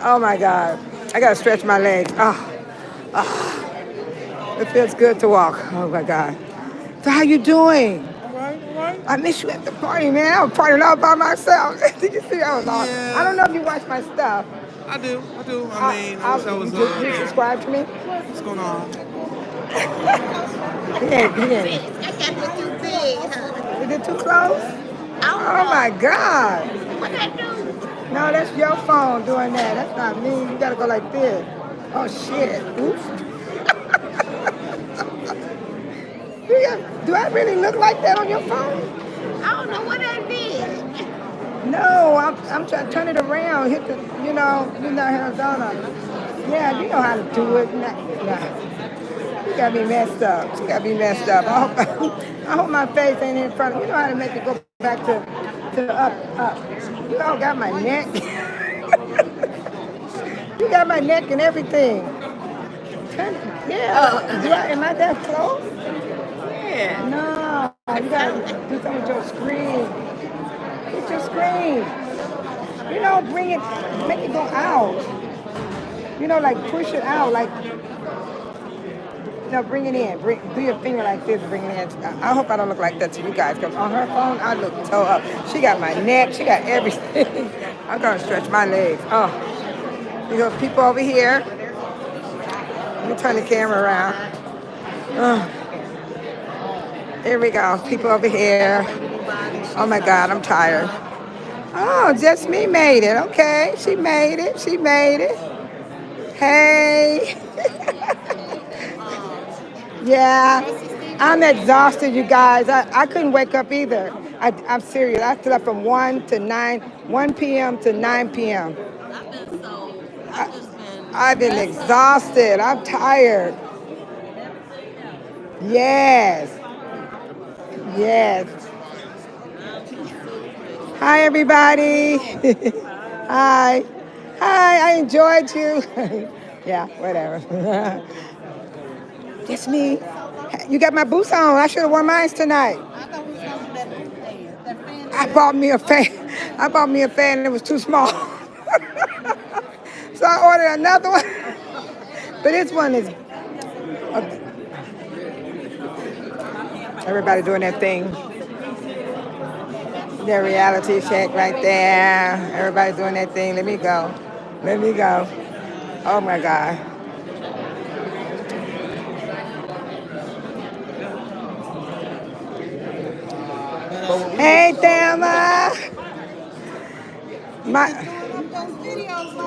Oh, my God. I got to stretch my legs. It feels good to walk. Oh, my God. So how you doing? All right. I miss you at the party, man. I was partying all by myself. Did you see? I was all. Yeah. I don't know if you watched my stuff. I do. I mean, I wish I was. You subscribe to me? What's going on? Yeah. I got it too big, huh? Is it too close? Oh my God. What I do? No, that's your phone doing that. That's not me. You gotta go like this. Oh shit. Oops. Do I really look like that on your phone? I don't know what I did. No, I'm trying to turn it around. Hit the, you're not Arizona. Yeah, you know how to do it. Nah. You got me messed up. I hope my face ain't in front of you. You know how to make it go back to up. You all got my neck. You got my neck and everything. Yeah. Am I that close? Yeah. No. You gotta do something with your screen. Get your screen. Make it go out. Like push it out. Like, bring it in. Do your finger like this, bring it in. I hope I don't look like that to you guys, because on her phone, I look toe up. She got my neck, she got everything. I'm gonna stretch my legs. Oh, you got people over here. Let me turn the camera around. Oh. Here we go, people over here. Oh my God, I'm tired. Oh, just me made it. Okay, she made it. Hey. Yeah, I'm exhausted, you guys. I couldn't wake up either. I'm serious. I slept up from 1 p.m. to 9 p.m. I've been exhausted. I'm tired. Yes. Hi, everybody. Hi, I enjoyed you. Yeah, whatever. That's me. You got my boots on. I should have worn mine tonight. I bought me a fan. And it was too small. So I ordered another one. But this one is... Everybody doing their thing. Their reality check right there. Everybody doing their thing. Let me go. Oh my God. Hey, Thelma.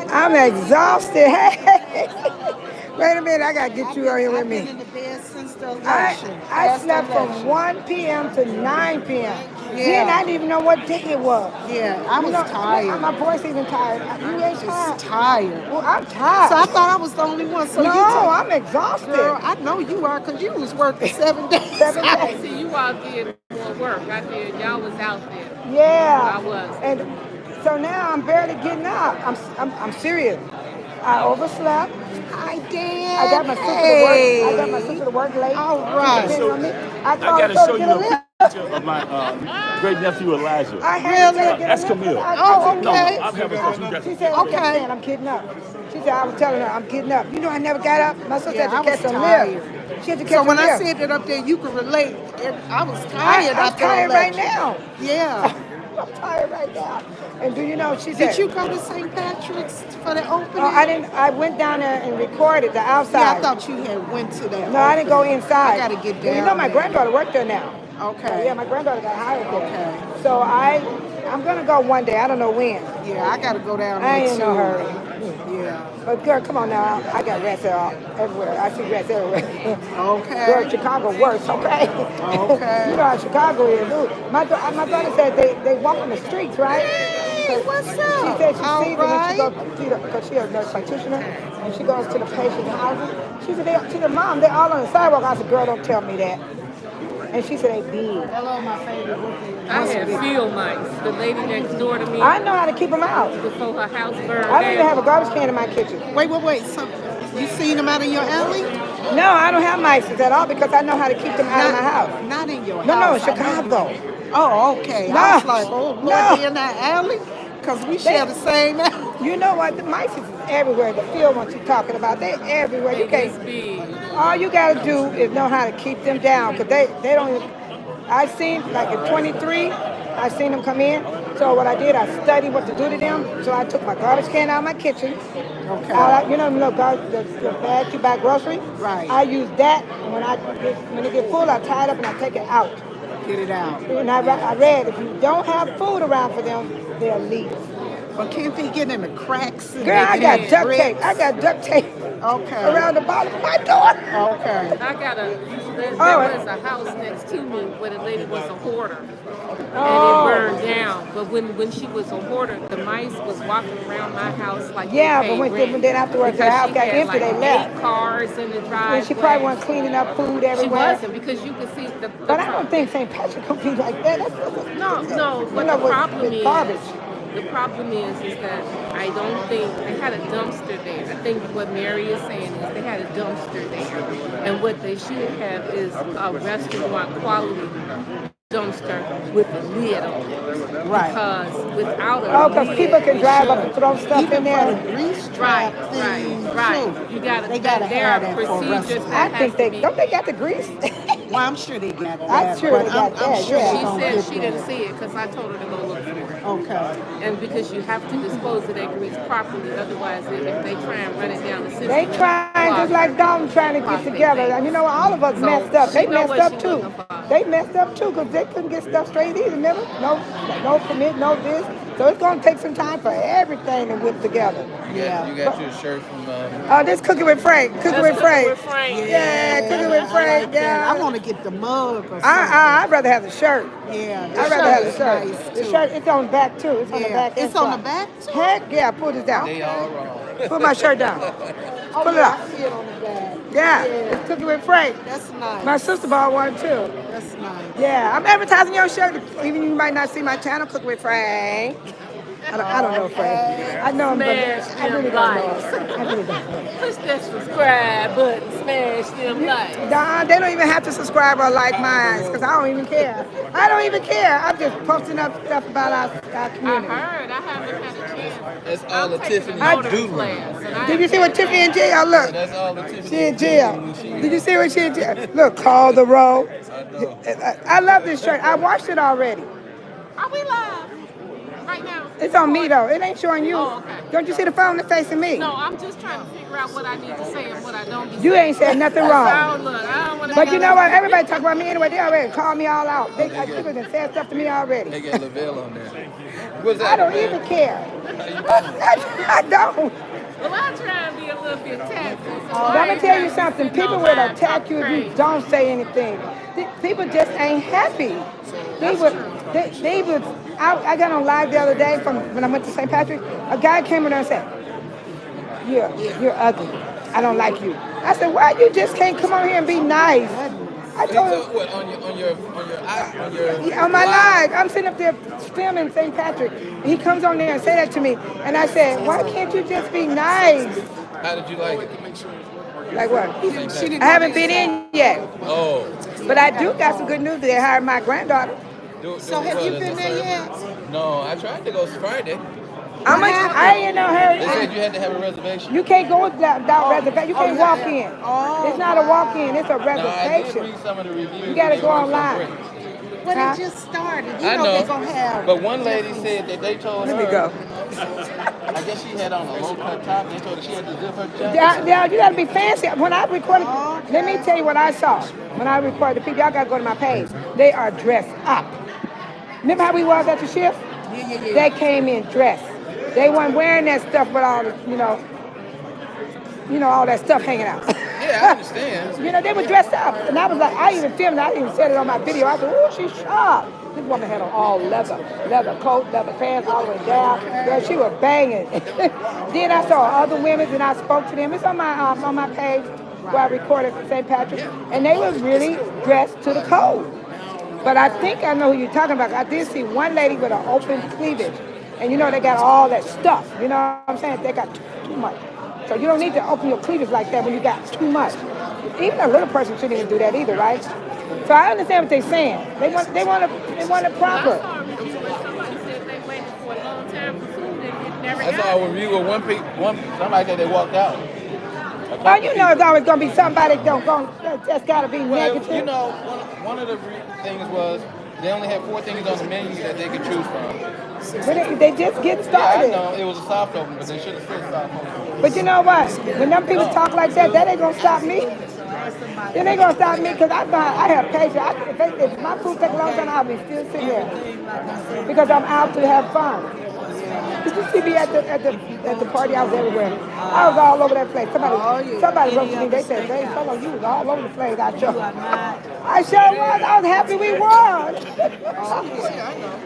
I'm exhausted. Hey. Wait a minute, I gotta get you out here with me. I slept from 1 p.m. to 9 p.m. Then I didn't even know what day it was. Yeah, I was tired. My voice even tired. You ain't Just tired. Well, I'm tired. So I thought I was the only one. So no, I'm exhausted. Girl, I know you are because you was working 7 days. 7 days. See, you all did more work. I did. Y'all was out there. Yeah. I was. And so now I'm barely getting up. I'm serious. I overslept. Hi, Dan. I got my sister to work. I got my sister to work late. All right. I gotta show you a picture of my great nephew Elijah. I had to get That's a lift. Camille. Oh, okay. No, I'm having some. She said, okay, I'm getting up. She said, I was telling her, I'm getting up. You know, I never got up. My sister had to catch a lift. She had to catch a lift. So when I said it up there, you could relate. I was tired. I'm tired right now. Yeah. I'm tired right now. And do you know, she said... Did you go to St. Patrick's for the opening? I didn't. I went down there and recorded the outside. Yeah, I thought you had went to that. No, I didn't go inside. I got to get down. You know, my granddaughter worked there now. Okay. Yeah, my granddaughter got hired there. Okay. So I'm going to go one day. I don't know when. Yeah, I got to go down there I ain't too. no hurry. Yeah. But girl, come on now. I got rats everywhere. I see rats everywhere. Okay. Girl, Chicago worse, okay? Okay. You know how Chicago is. Dude. My daughter said they walk on the streets, right? Hey, what's up? She said she All sees them when she goes to because she's a nurse practitioner, and she goes to the patient's houses. She said, to the mom, they're all on the sidewalk. I said, girl, don't tell me that. And she said, they big. Hello, my favorite. I had field mice. The lady next door to me. I know how to keep them out. Before her house burned I don't even down. have a garbage can in my kitchen. Wait. So you seen them out in your alley? No, I don't have mice at all because I know how to keep them out of my house. Not in your No, house. in Chicago. Oh, okay. No. I was like, oh, Lord, No. they in that alley? Because we share the same alley. You know what? The mice is everywhere. The field ones you're talking about, they're everywhere. You can't. All you got to do is know how to keep them down because they don't even. I seen, like at 23, I seen them come in. So what I did, I studied what to do to them. So I took my garbage can out of my kitchen. Okay. You know the bag you buy groceries? Right. I use that, and when it get full, I tie it up and I take it out. Get it out. And I read, if you don't have food around for them, they'll leave. But can't they get in the cracks? Girl, I got duct tape. I got duct tape. Okay. Around the bottom of my door. Okay. There was a house next to me where the lady was a hoarder. And it burned down. But when she was a hoarder, the mice was walking around my house like but then afterwards the house got empty, they left. 8 cars in the driveway. And she probably wasn't cleaning up food everywhere. She wasn't because you could see the But I don't think St. Patrick will be like that. No. What the problem is? Garbage. The problem is that I don't think they had a dumpster there. I think what Mary is saying is they had a dumpster there, and what they should have is a restaurant quality dumpster with a lid on it. Right. Because without a lid, because people can drive up and throw stuff in there. Right. You gotta have that procedures. I think don't they got the grease? Well, I'm sure they got that. I'm sure they got that. She said she didn't see it because I told her to go look for it. Okay. And because you have to dispose of that grease properly, otherwise if they try and run it down the system. They trying just like Dalton trying to get together. And you know, all of us messed up. They messed up too. They messed up too because they couldn't get stuff straight either. Remember? No permit, no this. So it's going to take some time for everything to whip together. Yeah. You got your shirt from. This Cooking with Frank. Cooking with Frank. Yeah, Cooking with Frank. Yeah. I want to get the mug or something. I'd rather have the shirt. Yeah. I'd rather have the shirt. Nice the shirt, it's on the back too. It's on the back. It's on the back too? Heck yeah, pull this down. They all wrong. Put my shirt down. Pull it up. I see it on the back. Yeah, it's Cooking with Frank. That's nice. My sister bought one too. That's nice. Yeah, I'm advertising your shirt. Even you might not see my channel, Cooking with Frank. I don't know Frank. I know him, but I really don't know. I really don't know. Push that subscribe button, smash them likes. Nah, they don't even have to subscribe or like mine because I don't even care. I don't even care. I'm just posting up stuff about our community. I heard. I haven't had a chance. That's all the Tiffany do. Did you see what Tiffany in jail? Look. That's all the Tiffany. She in jail. Did you see what she in jail? Look, call the roll. I love this shirt. I watched it already. Are we live right now? It's on me though. It ain't showing you. Oh, okay. Don't you see the phone that's facing me? No, I'm just trying to figure out what I need to say and what I don't be You saying. ain't said nothing So, wrong. look, I don't wanna But you know what? Everybody talk about me anyway. They already called me all out. People done said stuff to me already. They get Lavelle on there. What's I that? don't even care. I don't. Well, I try and be a little bit tactful. So But I'm gonna tell you something. People will attack you if you don't say anything. People just ain't happy. They would. I got on live the other day from when I went to St. Patrick. A guy came in there and said, "You're ugly. I don't like you." I said, "Why you just can't come on here and be nice?" I told him. What, On my live, I'm sitting up there filming St. Patrick. And he comes on there and say that to me, and I said, "Why can't you just be nice?" How did you like it? Like what? I haven't been in yet. Oh. But I do got some good news. They hired my granddaughter. So have you been there yet? No, I tried to go Friday. I ain't in no hurry. They said you had to have a reservation. You can't go without reservation. You can't walk in. It's not a walk-in. It's a reservation. I did read some of the reviews. You got to go online. But it just started. You I know, know. they're going to have. But one lady said that they told her. Let me go. I guess she had on a low-cut top. They told her she had to zip her jacket. Yeah, you got to be fancy. When I recorded, let me tell you what I saw. When I recorded the people, y'all got to go to my page. They are dressed up. Remember how we was at the shift? Yeah. They came in dressed. They weren't wearing that stuff with all the, all that stuff hanging out. Yeah, I understand. They were dressed up. And I was like, I even filmed it. I even said it on my video. I said, "Oh, she's sharp." This woman had on all leather coat, leather pants, all the way down. Girl, she was banging. Then I saw other women and I spoke to them. It's on my page where I recorded St. Patrick. And they were really dressed to the code. But I think I know who you're talking about. I did see one lady with an open cleavage. And they got all that stuff. You know what I'm saying? They got too much. So you don't need to open your cleavage like that when you got too much. Even a little person shouldn't even do that either, right? So I understand what they're saying. They want it proper. Somebody said they waited for a long time for food and it never I saw a review of somebody said they walked out. Oh, it's always going to be somebody that's got to be negative. One of the things was they only had 4 things on the menu that they could choose from. But they just get started. Yeah, I know. It was a soft open, but they should have said soft open. But you know what? When them people talk like that ain't going to stop me. It ain't going to stop me because I have patience. If my food take a long time, I'll be still sitting there. Because I'm out to have fun. Did you see me at the party? I was everywhere. I was all over that place. Somebody wrote to me. They said, "Babe, you was all over the place out there." I sure was. I was happy we won.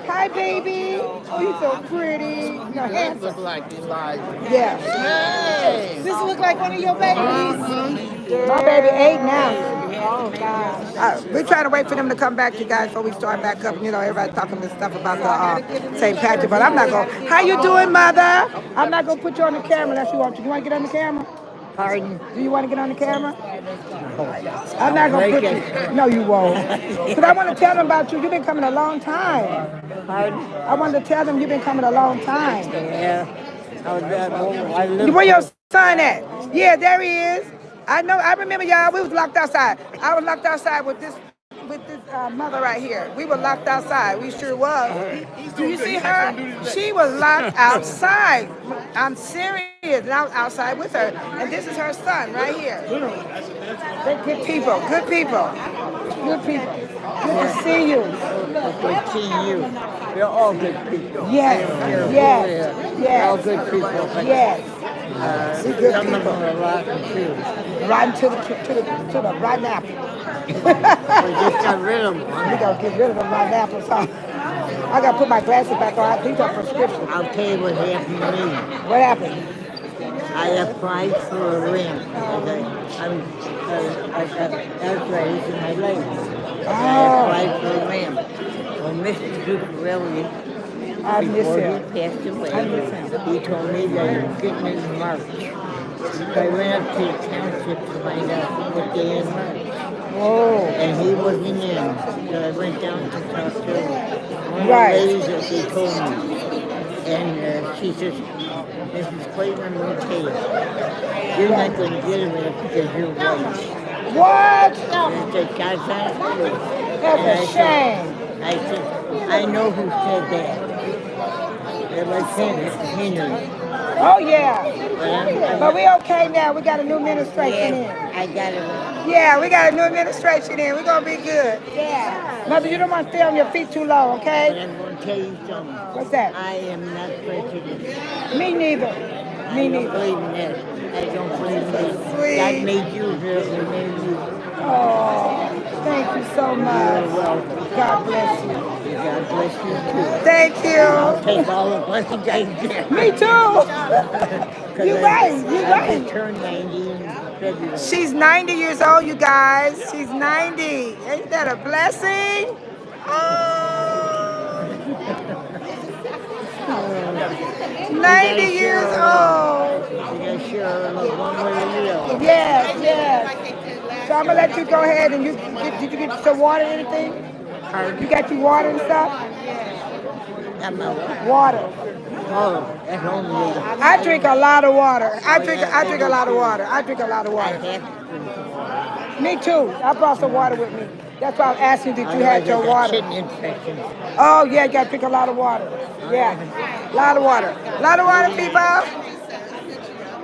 Hi, baby. Oh, you're so pretty. You're handsome. Look like you like. Yeah. Does this look like one of your babies? My baby 8 now. Oh, God. We're trying to wait for them to come back, you guys, before we start back up. Everybody talking this stuff about the St. Patrick, but I'm not going to. How you doing, mother? I'm not going to put you on the camera unless you want to. You want to get on the camera? Pardon? Do you want to get on the camera? I'm not going to put you. No, you won't. Because I want to tell them about you. You've been coming a long time. Pardon? I wanted to tell them you've been coming a long time. Yeah. Where your son at? Yeah, there he is. I know. I remember y'all. We was locked outside. I was locked outside with this mother right here. We were locked outside. We sure was. Do you see her? She was locked outside. I'm serious. And I was outside with her. And this is her son right here. They're good people. Good people. Good people. Good to see you. Good to see you. We're all good people. Yes. Yes. We're all good people. Yes. Some of them are rotten too. Rotten to the rotten apple. We just got rid of them. We gotta get rid of them rotten apples. Huh? I gotta put my glasses back on. These are prescriptions. I'll tell you what happened to me. What happened? I applied for a rim. I got arthritis in my legs. I applied for a rim. Well, Mr. Ducarelli, before he passed away, he told me that he was getting in March. So I went up to the township to find out what day in March. Whoa. And he wasn't in. So I went down to talk to one of the ladies that they told me. And she says, "Mrs. Clayton, I'm going to tell you, you're not going to get him because you're white." What? And I said, "God's honest truth." That's a shame. I said, "I know who said that." Everybody saying it's Henyard. Oh, yeah. But we okay now. We got a new administration in. I got it. Yeah, we got a new administration in. We're going to be good. Yeah. Mother, you don't want to stay on your feet too long, But okay? I'm going to tell you something. What's that? I am not prejudiced. Me neither. I Me don't neither. believe in that. I don't believe in that. Sweet. God made you here and made you. Oh, thank you so much. You're welcome. God bless you. God bless you too. Thank I'll you. take all the blessings I can get. Me too. You right. You I right. turned 90 in February. She's 90 years old, you guys. She's 90. Ain't that a blessing? Oh. 90 years old. You gotta share like one way or the other. Yes, yes. So I'm gonna let you go ahead and did you get some water or anything? You got your water and stuff? I'm not. Water. Oh, at home, yeah. I drink a lot of water. I drink a lot of water. I drink a lot of water. Me too. I brought some water with me. That's why I'm asking you, did you have your water? Kidney infection. Oh yeah, you gotta drink a lot of water. Yeah, a lot of water. A lot of water, people.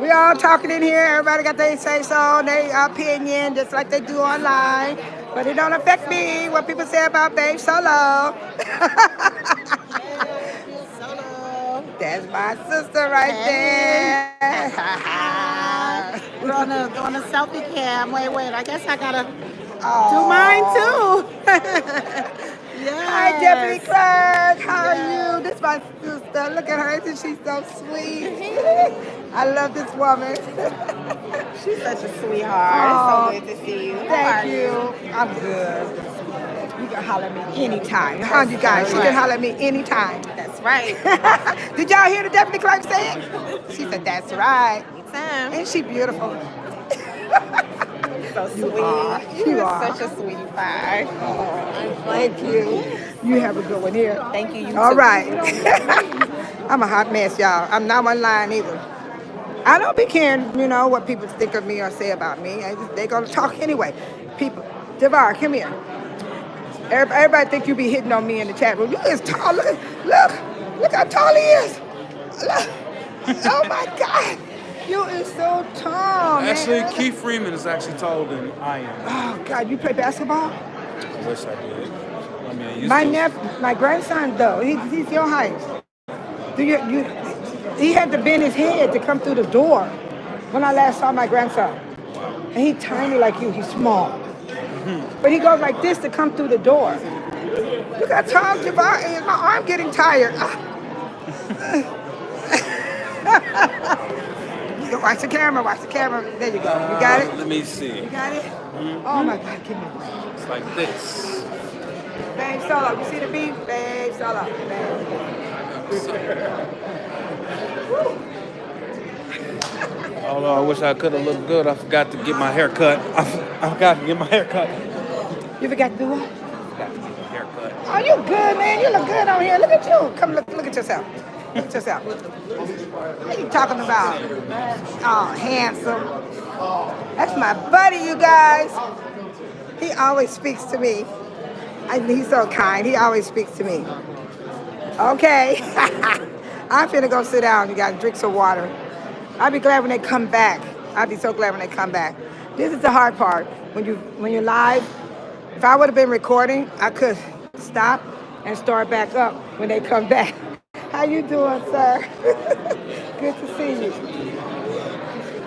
We all talking in here. Everybody got their say so, their opinion, just like they do online. But it don't affect me. What people say about Babe Solo. That's my sister right there. We're on a selfie cam. Wait. I guess I gotta do mine too. Hi, Deputy Clerk. How are you? This is my sister. Look at her. Isn't she so sweet? I love this woman. She's such a sweetheart. It's so good to see you. Thank you. I'm good. You can holler at me anytime. Huh, you guys? You can holler at me anytime. That's right. Did y'all hear the Deputy Clerk say it? She said, that's right. Anytime. Ain't she beautiful? So sweet. You are. Such a sweetheart. Thank you. You have a good one here. Thank you. All right. I'm a hot mess, y'all. I'm not online either. I don't be caring, what people think of me or say about me. They're going to talk anyway. People. Devar, come here. Everybody think you be hitting on me in the chat room. You is tall. Look how tall he is. Look. Oh, my God. You is so tall, man. Actually, Keith Freeman is actually taller than I am. Oh, God. You play basketball? I wish I did. I mean, I used to. My grandson, though, he's your height. He had to bend his head to come through the door when I last saw my grandson. And he's tiny like you. He's small. But he goes like this to come through the door. Look how tall Javar is. My arm getting tired. Watch the camera. There you go. You got it? Let me see. You got it? Oh my God, give me one. It's like this. Babe Solo. You see the beat? Babe Solo. Although I wish I could have looked good, I forgot to get my hair cut. I forgot to get my hair cut. You forgot to do what? Haircut. Oh, you good, man. You look good on here. Look at you. Come look at yourself. Look at yourself. What are you talking about? Oh, handsome. That's my buddy, you guys. He always speaks to me. He's so kind. He always speaks to me. Okay. I'm finna go sit down. You gotta drink some water. I'll be glad when they come back. I'll be so glad when they come back. This is the hard part. When you're live, if I would have been recording, I could stop and start back up when they come back. How you doing, sir? Good to see you.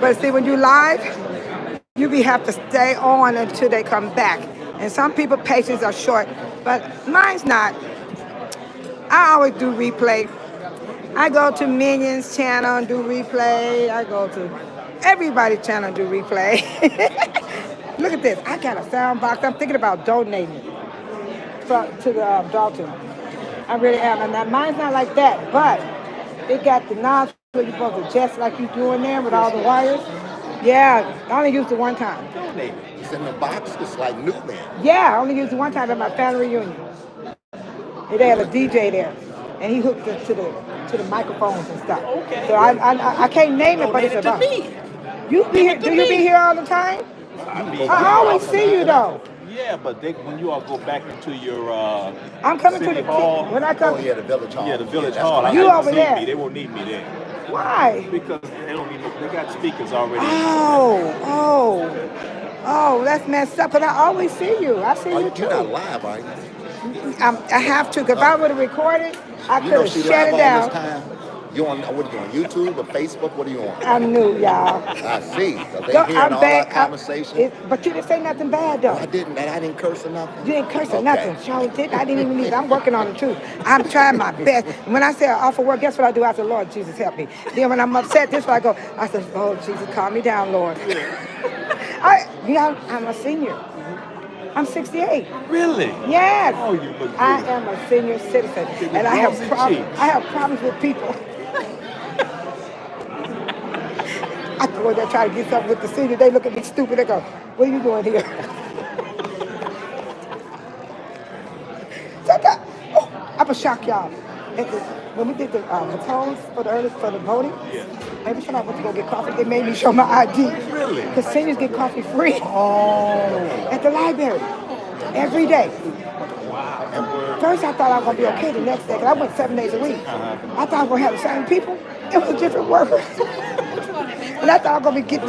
But see, when you live, you have to stay on until they come back. And some people's patience are short, but mine's not. I always do replay. I go to Minions channel and do replay. I go to everybody's channel and do replay. Look at this. I got a sound box. I'm thinking about donating it to the Dolton. I really am. And now mine's not like that, but it got the knobs where you're supposed to adjust like you do in there with all the wires. Yeah, I only used it one time. It's in the box. It's like new, man. Yeah, I only used it one time at my family reunion. They had a DJ there, and he hooked it to the microphones and stuff. Okay. So I can't name it, but it's about. You be here? Do you be here all the time? I always see you though. Yeah, but when you all go back into your I'm coming city to the hall. when I come. Oh, yeah, the village hall. Yeah, the village Yeah, hall. You I over see there. Me. They won't need me there Why? because they don't need. They got speakers already. Oh, that's messed up. Cause I always see you. I see you too. You're not live, are you? I have to. Cause if I would have recorded, I You could know have she shut live it all down. this time. You on what are you on YouTube or Facebook? What are you on? I knew, y'all. I see. So they Go, hearing I'm all back. our conversation. But you didn't say nothing bad though. I didn't. I didn't curse or nothing. You didn't curse or Okay. nothing. Charlie did. I didn't even need it. I'm working on it too. I'm trying my best. When I say off of work, guess what I do? I say, Lord Jesus, help me. Then when I'm upset, this is what I go. I say, oh Jesus, calm me down, Lord. I'm a senior. I'm 68. Really? Yes. Oh, you look good. I am a senior citizen, and I have problems. I have problems with people. I go there try to get something with the senior. They look at me stupid. They go, "What are you doing here?" Sometimes, I'm gonna shock y'all. When we did the patrols for the voting, every time I went to go get coffee, they made me show my ID. Really? Because seniors get coffee free. At the library every day. Wow. First, I thought I was gonna be okay the next day, because I went 7 days a week. I thought I was gonna have the same people. It was a different worker. And I thought I was gonna be getting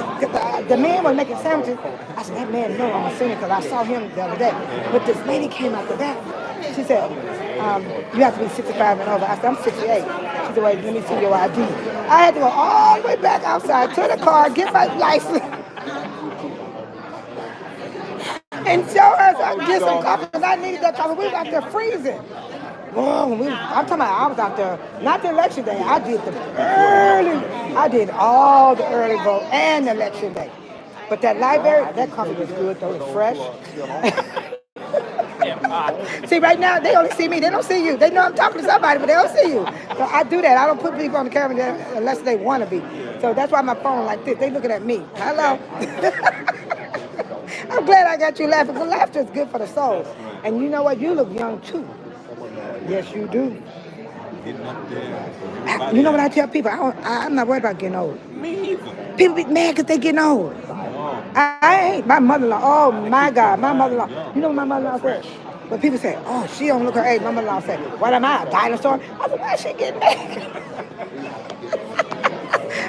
the man was making sandwiches. I said, that man know I'm a senior because I saw him the other day. But this lady came out the back. She said, you have to be 65 and over. I said, I'm 68. She said, wait, let me see your ID. I had to go all the way back outside to the car, get my license. And show her so I could get some coffee, because I needed that coffee. We was out there freezing. Oh, I'm talking about I was out there, not the election day. I did all the early vote and election day. But that library, that coffee was good though, it's fresh. See, right now, they only see me. They don't see you. They know I'm talking to somebody, but they don't see you. So I do that. I don't put people on the camera unless they want to be. So that's why my phone like this. They looking at me. Hello. I'm glad I got you laughing, because laughter is good for the soul. And you know what? You look young, too. Yes, you do. You know what I tell people? I'm not worried about getting old. Me either. People be mad because they getting old. I ain't. My mother-in-law, oh my God, my mother-in-law. You know what my mother-in-law said? When people say, oh, she don't look her age, my mother-in-law said, what am I, a dinosaur? I said, why is she getting mad?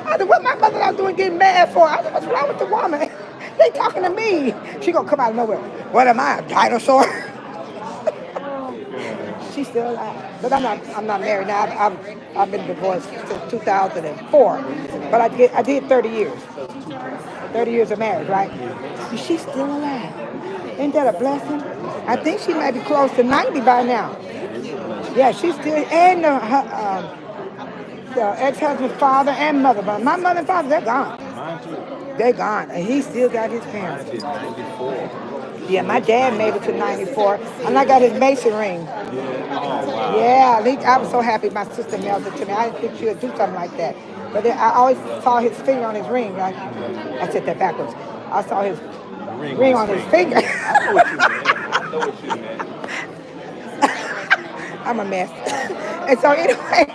I said, what my mother-in-law doing getting mad for? I said, what's wrong with the woman? They talking to me. She gonna come out of nowhere. What am I, a dinosaur? She's still alive. But I'm not married now. I've been divorced since 2004. But I did 30 years. 30 years of marriage, right? She's still alive. Ain't that a blessing? I think she might be close to 90 by now. Yeah, she's still, and the ex-husband's father and mother. But my mother and father, they're gone. They're gone. And he still got his parents. I did 94. Yeah, my dad made it to 94, and I got his Mason ring. Oh, wow. Yeah, I was so happy my sister mailed it to me. I didn't think she would do something like that. But then I always saw his finger on his ring, right? I said that backwards. I saw his ring on his finger. I know what you meant. I'm a mess. And so anyway,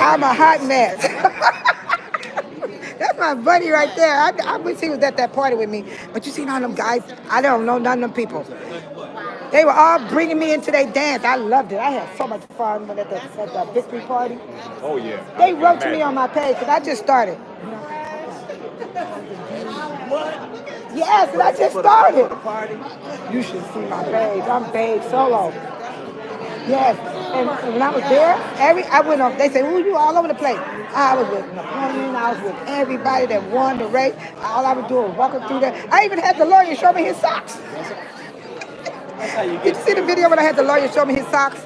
I'm a hot mess. That's my buddy right there. I wish he was at that party with me. But you see all them guys, I don't know none of them people. They were all bringing me into their dance. I loved it. I had so much fun at the victory party. Oh, yeah. They wrote to me on my page, because I just started. Yes, and I just started. You should see my page. I'm Babe Solo. Yes, and when I was there, I went on, they said, ooh, you all over the place. I was with Napoleon, I was with everybody that won the race. All I was doing was walking through there. I even had the lawyer show me his socks. Did you see the video when I had the lawyer show me his socks?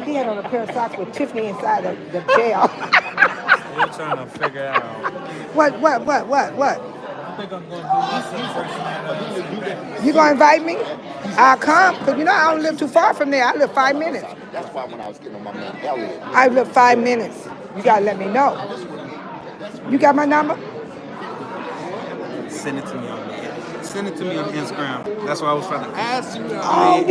He had on a pair of socks with Tiffany inside the jail. We're trying to figure out. What? I think I'm going to do this. You gonna invite me? I'll come, because you know I don't live too far from there. I live 5 minutes. That's why when I was getting on my man Elliot. I live 5 minutes. You gotta let me know. You got my number? Send it to me on Instagram. That's what I was trying to ask you. Oh,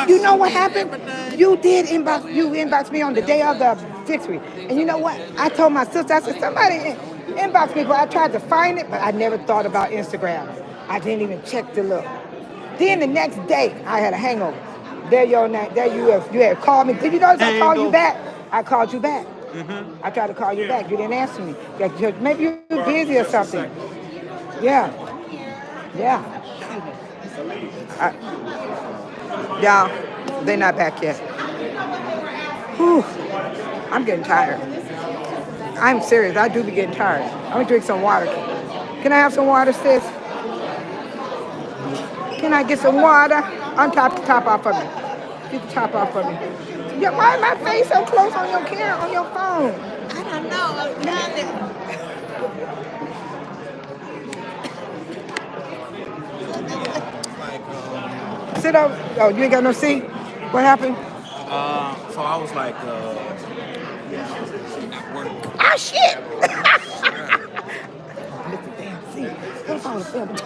you know what happened? You inboxed me on the day of the victory. And you know what? I told my sister, I said, somebody inbox me, but I tried to find it, but I never thought about Instagram. I didn't even check to look. Then the next day, I had a hangover. There you had called me. Did you notice I called you back? I called you back. I tried to call you back. You didn't answer me. Maybe you were busy or something. Yeah. Yeah. Y'all, they're not back yet. Whew. I'm getting tired. I'm serious. I do be getting tired. I'm going to drink some water. Can I have some water, sis? Can I get some water? Untop the top off of me. Get the top off of me. Yeah, why is my face so close on your camera, on your phone? I don't know. I'm trying to. Sit up. Oh, you ain't got no seat? What happened? So I was like, at work. Ah, shit! Missed the damn seat. What if I was filming?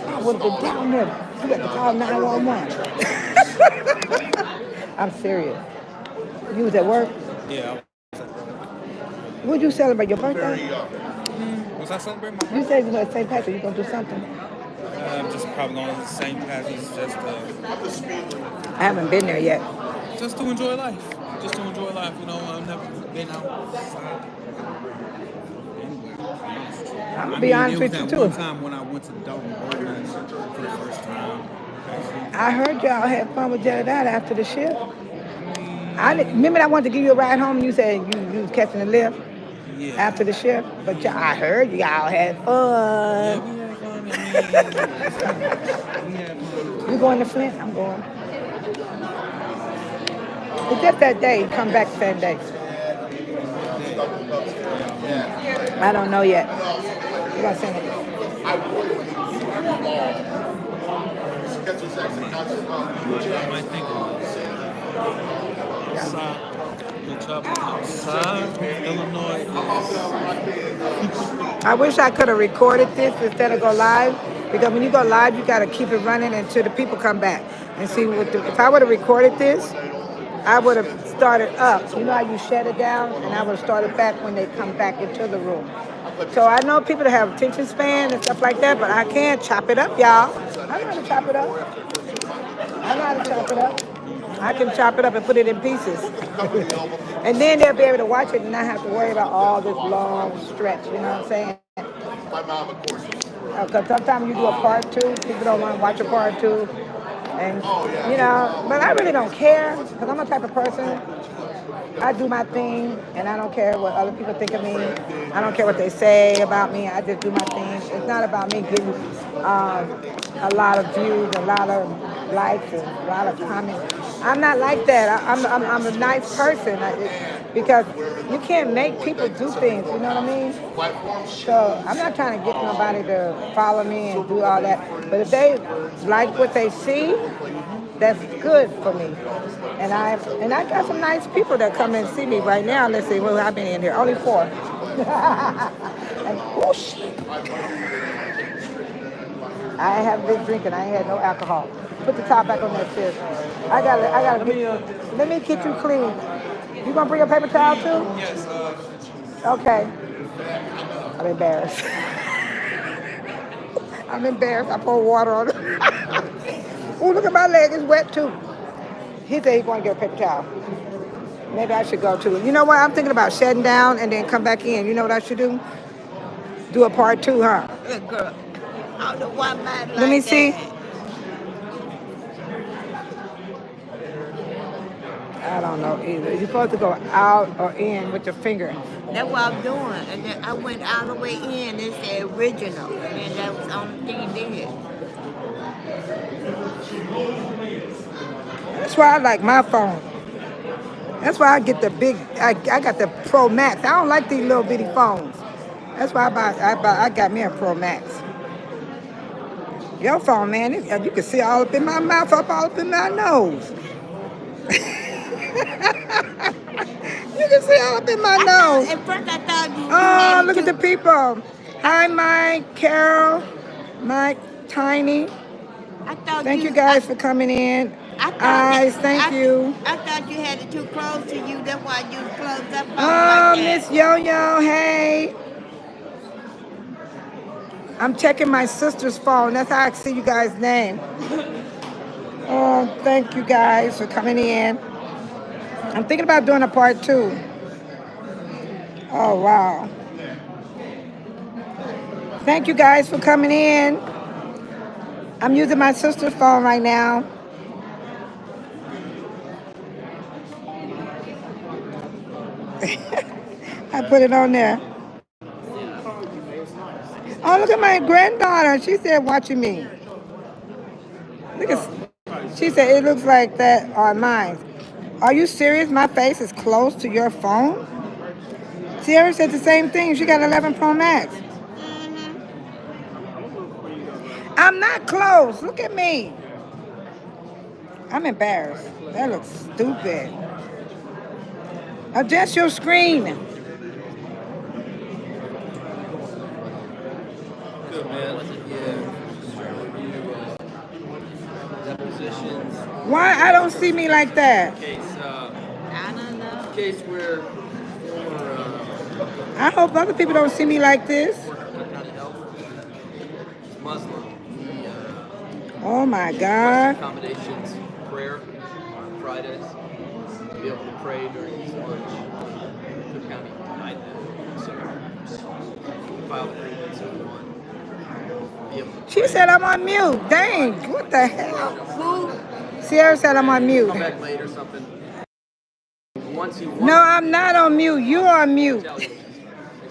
I would have been down there. You got to call 911. I'm serious. You was at work? Yeah. Would you celebrate your birthday? Was I celebrating my birthday? You said you were St. Patrick. You gonna do something? Just probably going to the St. Patrick's, just I haven't been there yet. Just to enjoy life. Just to enjoy life. You know, I've never been outside. I'm gonna be honest with you too. One time when I went to Dolton Board for the first time. I heard y'all had fun with Jedediah after the shift. Remember I wanted to give you a ride home and you said you was catching the lift after the shift? But I heard y'all had fun. You going to Flint? I'm going. It's just that day. Come back the same day. I don't know yet. You got to send it. I wish I could have recorded this instead of go live, because when you go live, you got to keep it running until the people come back and see what. If I would have recorded this, I would have started up. You know how you shut it down, and I would have started back when they come back into the room. So I know people that have attention span and stuff like that, but I can't chop it up, y'all. I know how to chop it up. I can chop it up and put it in pieces. And then they'll be able to watch it and not have to worry about all this long stretch, you know what I'm saying? Because sometimes you do a part two, people don't want to watch a part two. And, you know, but I really don't care, because I'm the type of person, I do my thing, and I don't care what other people think of me. I don't care what they say about me. I just do my thing. It's not about me getting a lot of views, a lot of likes, and a lot of comments. I'm not like that. I'm a nice person, because you can't make people do things, you know what I mean? So I'm not trying to get nobody to follow me and do all that. But if they like what they see, that's good for me. And I got some nice people that come and see me right now. Let's see, well, I've been in here, only 4. And whoosh. I haven't been drinking. I ain't had no alcohol. Put the top back on that sis. I gotta let me get you clean. You gonna bring a paper towel too? Yes. Okay. I'm embarrassed. I'm embarrassed. I poured water on it. Oh, look at my leg. It's wet too. He said he's going to get a paper towel. Maybe I should go too. You know what? I'm thinking about shutting down and then come back in. You know what I should do? Do a part 2, huh? Good girl. I don't know why mine Let me see. I don't know either. You're supposed to go out or in with your finger. That's what I'm doing. And then I went all the way in. It said original. And that was the only thing it did. That's why I like my phone. That's why I get the big, I got the Pro Max. I don't like these little bitty phones. That's why I got me a Pro Max. Your phone, man, you can see all up in my mouth, all up in my nose. You can see all up in my nose. At first I thought you Oh, look at the people. Hi, Mike, Carol, Mike, Tiny. Thank you guys for coming in. Eyes, thank you. I thought you had it too close to you. That's why you closed up. Oh, Miss Yo-Yo, hey. I'm checking my sister's phone. That's how I see you guys' name. Oh, thank you guys for coming in. I'm thinking about doing a part 2. Oh, wow. Thank you guys for coming in. I'm using my sister's phone right now. I put it on there. Oh, look at my granddaughter. She said, watching me. Look at, she said, it looks like that on mine. Are you serious? My face is close to your phone? Sierra said the same thing. She got 11 Pro Max. I'm not close. Look at me. I'm embarrassed. That looks stupid. Adjust your screen. Good, man. Yeah. Depositions. Why I don't see me like that? Case, I don't know. Case where former I hope other people don't see me like this. Muslim. Oh my God. Accommodations, prayer on Fridays. To be able to pray during his lunch. The county denied that. So filed a grievance on She said I'm on mute. Dang, what the hell? Who? Sierra said I'm on mute. Come back late or something. Once you No, I'm not on mute. You're on mute. they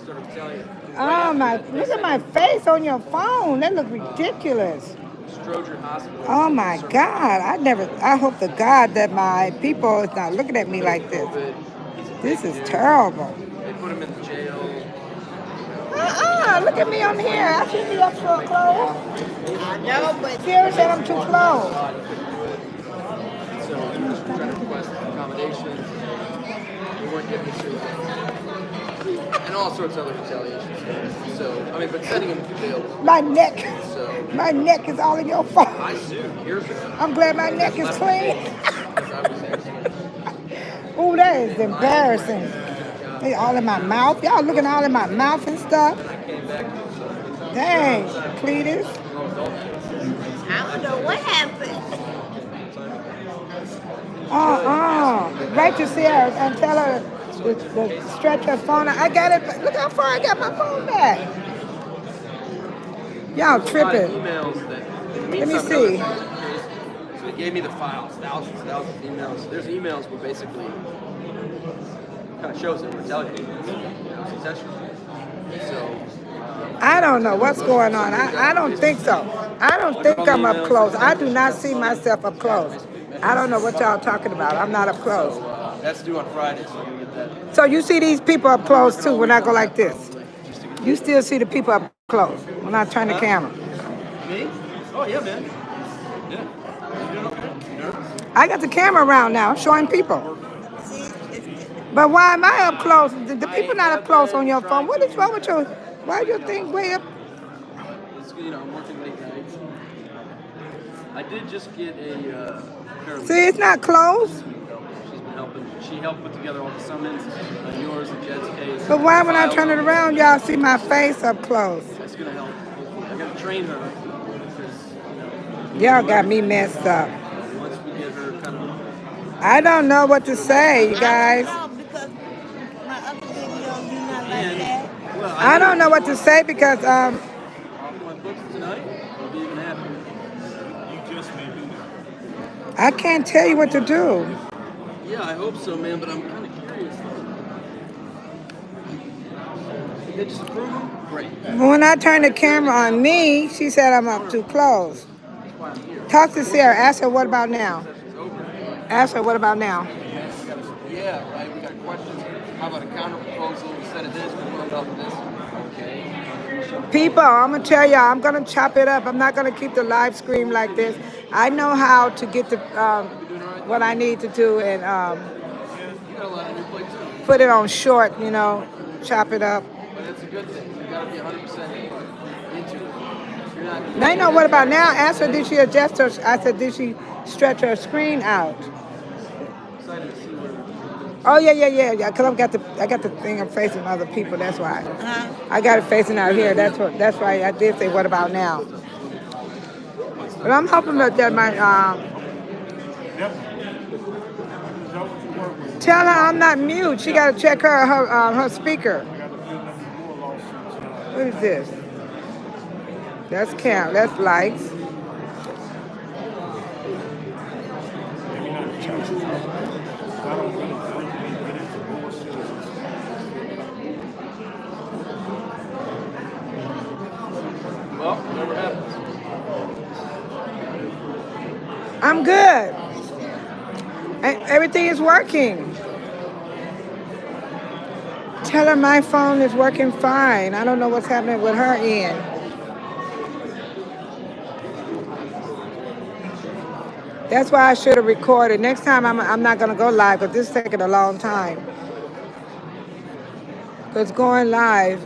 sort of tell you. Oh my, look at my face on your phone. That looks ridiculous. Oh my God, I hope to God that my people is not looking at me like this. This is terrible. They put him in the jail. Look at me on here. I should be up so close. I know, but Sierra said I'm too close. So he was trying to request accommodations. They weren't giving us to, and all sorts of other retaliations. So, I mean, but sending him to jail. My neck. So, my neck is all in your phone. I sued years ago. I'm glad my neck is clean. Oh, that is embarrassing. They all in my mouth. Y'all looking all in my mouth and stuff. Dang, Cletus. I don't know what happened. Write to Sierra and tell her to stretch her phone. I got it. Look how far I got my phone back. Y'all tripping. Let me see. So they gave me the files, thousands of emails. There's emails where basically kind of shows that we're retaliating. So I don't know what's going on. I don't think so. I don't think I'm up close. I do not see myself up close. I don't know what y'all talking about. I'm not up close. That's due on Friday, so you'll get that. So you see these people up close too when I go like this. You still see the people up close when I turn the camera. Me? Oh yeah, man. Yeah. You doing okay? I got the camera around now, showing people. But why am I up close? The people not up close on your phone. What is wrong with you? Why your thing way up? I'm working late nights. I did just get a See, it's not close. She's been helping. She helped put together all the summons, yours and Jed's case. But why when I turn it around, y'all see my face up close? That's gonna help. I gotta train her because Y'all got me messed up. once we get her kind of. I don't know what to say, you guys. I don't know what to say because My books tonight. I'll be even happier. You just may be. I can't tell you what to do. Yeah, I hope so, man. But I'm kind of curious. They just approve them? Great. When I turned the camera on me, she said I'm up too close. Talk to Sarah. Ask her what about now. Ask her what about now. Yeah, right. We got questions. How about a counter proposal instead of this? We're going off of this. Okay. People, I'm going to tell y'all, I'm going to chop it up. I'm not going to keep the live stream like this. I know how to get the what I need to do and put it on short, chop it up. But that's a good thing. You got to be 100% into it. You're not. Now, you know what about now? Ask her, did she adjust her? I said, did she stretch her screen out? Oh yeah. Cause I got the thing I'm facing other people. That's why. I got it facing out here. That's why I did say what about now. But I'm hoping that my tell her I'm not mute. She got to check her speaker. What is this? That's count. That's lights. Well, whatever happens. I'm good. Everything is working. Tell her my phone is working fine. I don't know what's happening with her end. That's why I should have recorded. Next time I'm not going to go live because this is taking a long time. Because going live.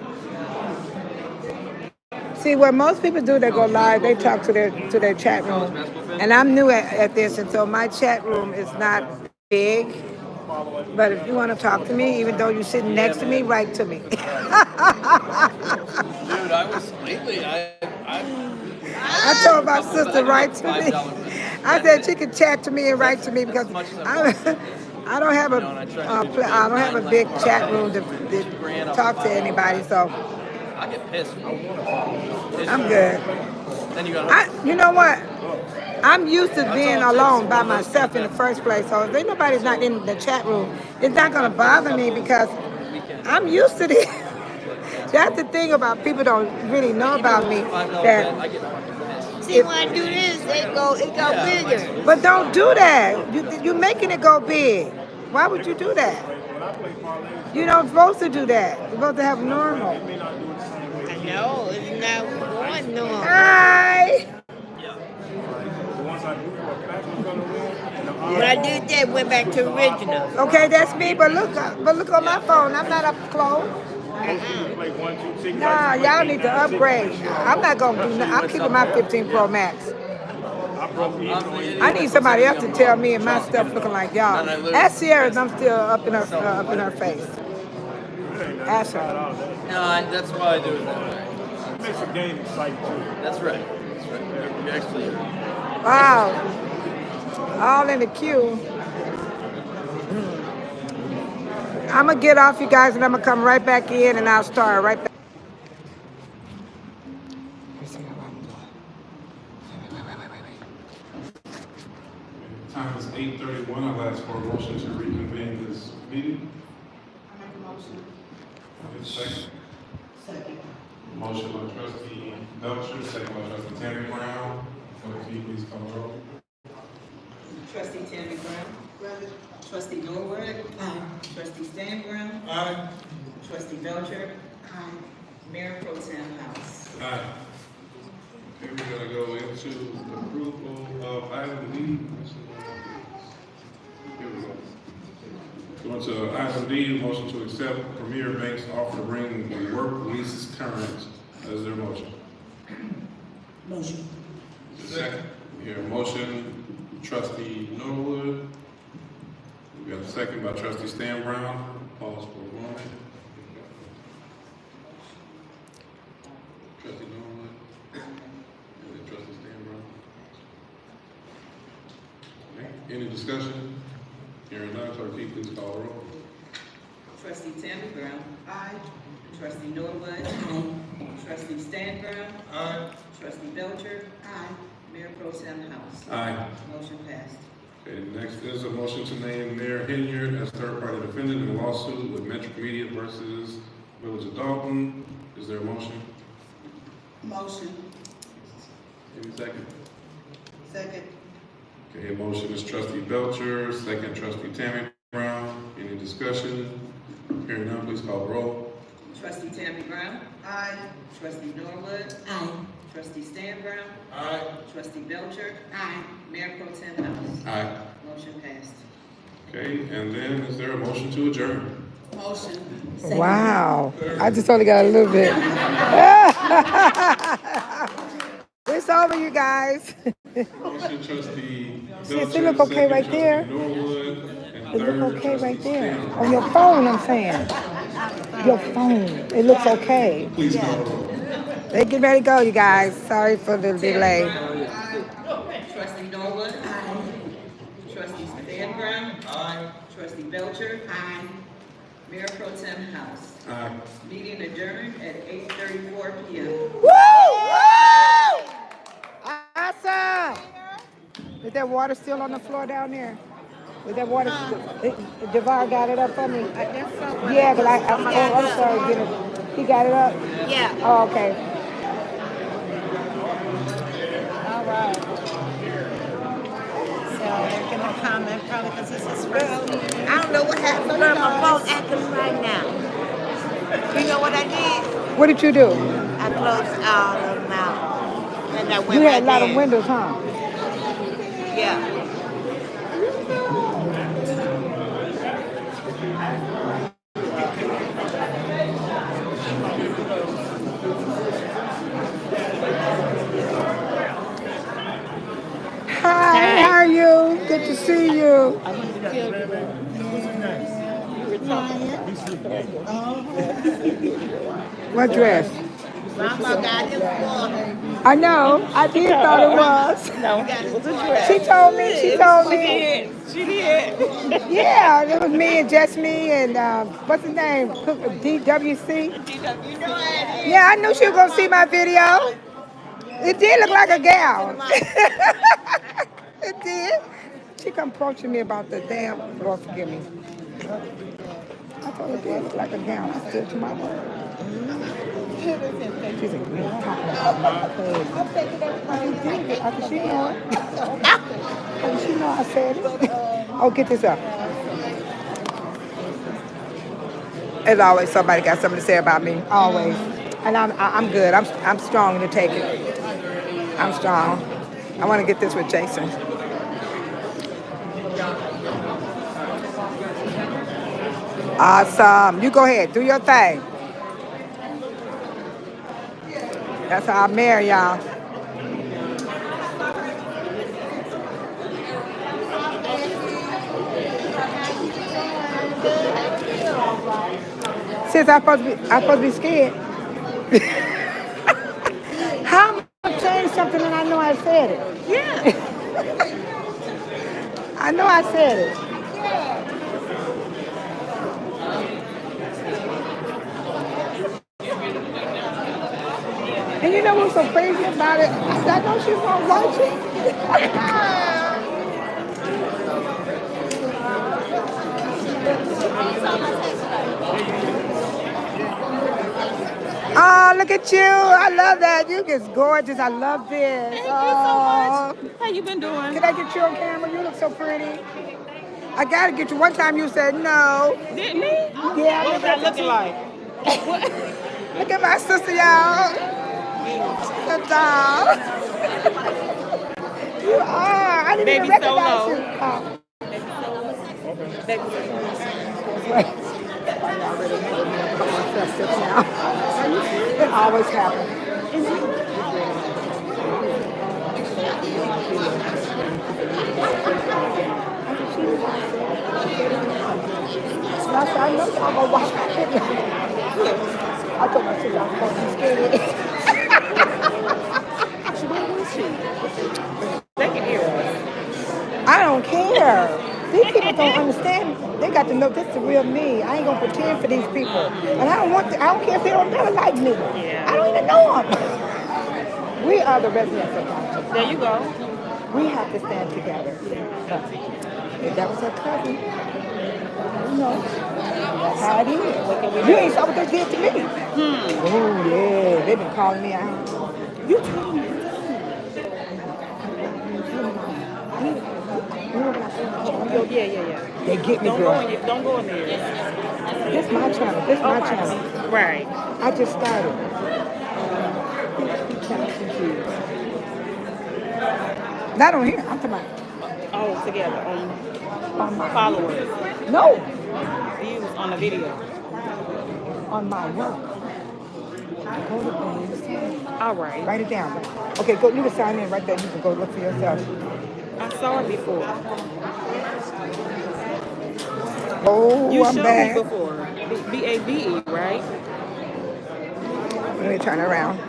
See, what most people do, they go live, they talk to their chat room. And I'm new at this, and so my chat room is not big. But if you want to talk to me, even though you're sitting next to me, write to me. Dude, I was lately. I told my sister write to me. I said she could chat to me and write to me because I don't have a big chat room to talk to anybody. So I get pissed. I'm good. Then you you know what? I'm used to being alone by myself in the first place. So if anybody's not in the chat room, it's not going to bother me because I'm used to this. That's the thing about people don't really know about me. That See, when I do this, it go bigger. But don't do that. You're making it go big. Why would you do that? You're not supposed to do that. You're supposed to have normal. I know, it's not going normal. Hi. When I did that, went back to original. Okay, that's me. But look on my phone. I'm not up close. Nah, y'all need to upgrade. I'm not gonna do nothing. I'm keeping my 15 Pro Max. I need somebody else to tell me and my stuff looking like y'all. Ask Sierra, I'm still up in her face. Ask her. No, that's why I do it that way. It makes the game exciting too. That's right. You actually. Wow. All in the queue. I'm going to get off, you guys, and I'm going to come right back in, and I'll start right back. Time is 8:31. I'll ask for a motion to reconvene this meeting. I make a motion. Second. Motion by trustee Belcher, second by trustee Tammy Brown. Will you please call the roll? Trustee Tammy Brown. Trustee Norwood. Aye. Trustee Stan Brown. Aye. Trustee Belcher. Aye. Mayor Pro Tem House. Aye. Okay, we're gonna go into approval of item D. Here we go. Going to item D, motion to accept Premier Bank's offer to bring the work leases current. Is there a motion? Motion. Second. We hear a motion, trustee Norwood. We got a second by trustee Stan Brown. Pause for a moment. Trustee Norwood. And then trustee Stan Brown. Okay. Any discussion? Hearing none, clerk, please call the roll. Trustee Tammy Brown. Aye. Trustee Norwood. Aye. Trustee Stan Brown. Aye. Trustee Belcher. Aye. Mayor Pro Tem House. Aye. Motion passed. Okay, next is a motion to name Mayor Henyard as third-party defendant in a lawsuit with Metro Media versus Village of Dolton. Is there a motion? Motion. Any second? Second. Okay, motion is trustee Belcher, second trustee Tammy Brown. Any discussion? Hearing none, please call the roll. Trustee Tammy Brown. Aye. Trustee Norwood. Aye. Trustee Stan Brown. Aye. Trustee Belcher. Aye. Mayor Pro Tem House. Aye. Motion passed. Okay, and then is there a motion to adjourn? Motion. Wow. I just only got a little bit. It's over, you guys. Motion trustee See, Belcher, look okay second right trustee there. Norwood, and It look okay right there. On your phone, I'm saying. Your phone. It looks okay. Please call the roll. They get ready to go, you guys. Sorry for the delay. Trustee Norwood. Aye. Trustee Stangram. Aye. Trustee Belcher. Aye. Mayor Pro Tem House. Aye. Meeting adjourned at 8:34 p.m. Woo! Awesome! Is that water still on the floor down there? Is that water? Javar got it up for me. I guess so. Yeah, but I'm sorry, get it. He got it up? Yeah. Oh, okay. All right. So they're gonna comment probably because this is first. I don't know what happened, but my phone acting right now. You know what I did? What did you do? I closed all of them out. And I went You had a back lot of in. windows, huh? Yeah. Hi, how are you? Good to see you. What dress? Mama got his water. I know. I did thought it was. No, it was a dress. She told me. She did. She did. Yeah, it was me and just me and what's his name? DWC. You know I Yeah, I knew she was gonna see my video. It did look like a gal. It did. She come approaching me about the damn. Lord forgive me. I told her it did look like a gown. I stood to my word. She's like, we ain't talking about my clothes. How did she know it? How did she know I said it? Oh, get this up. As always, somebody got something to say about me. Always. And I'm good. I'm strong to take it. I'm strong. I want to get this with Jason. Awesome. You go ahead. Do your thing. That's how I marry y'all. Since I'm supposed to be scared. How am I change something and I know I said it? Yeah. I know I said it. And you know what's so crazy about it? I know she's gonna watch it. Oh, look at you. I love that. You just gorgeous. I love this. Thank you so much. How you been doing? Can I get you on camera? You look so pretty. I gotta get you. One time you said no. Didn't me? Yeah. What was that looking like? Look at my sister, y'all. So tall. You are. I didn't even recognize you. Oh. It always happens. I know y'all gonna watch my video. I told my sister I was supposed to be scared. They can hear us. I don't care. These people don't understand. They got to know this is the real me. I ain't gonna pretend for these people. And I don't care if they don't never like me. Yeah. I don't even know them. We are the residents of Township. There you go. We have to stand together. If that was her cousin, you know, that's how it is. You ain't saw what they did to me. Oh yeah, they've been calling me out. You told me. Yeah. They get me, Don't girl. don't go in there. This my channel. This my channel. Right. I just started. Not on here. I'm talking about. Oh, together on my followers. No. Views on the video. On my work. Go to All right. Write it down. Okay, go. You can sign in right there. You can go look for yourself. I saw it before. Oh, You I'm showed back. me before. BAVE, right? Let me turn around.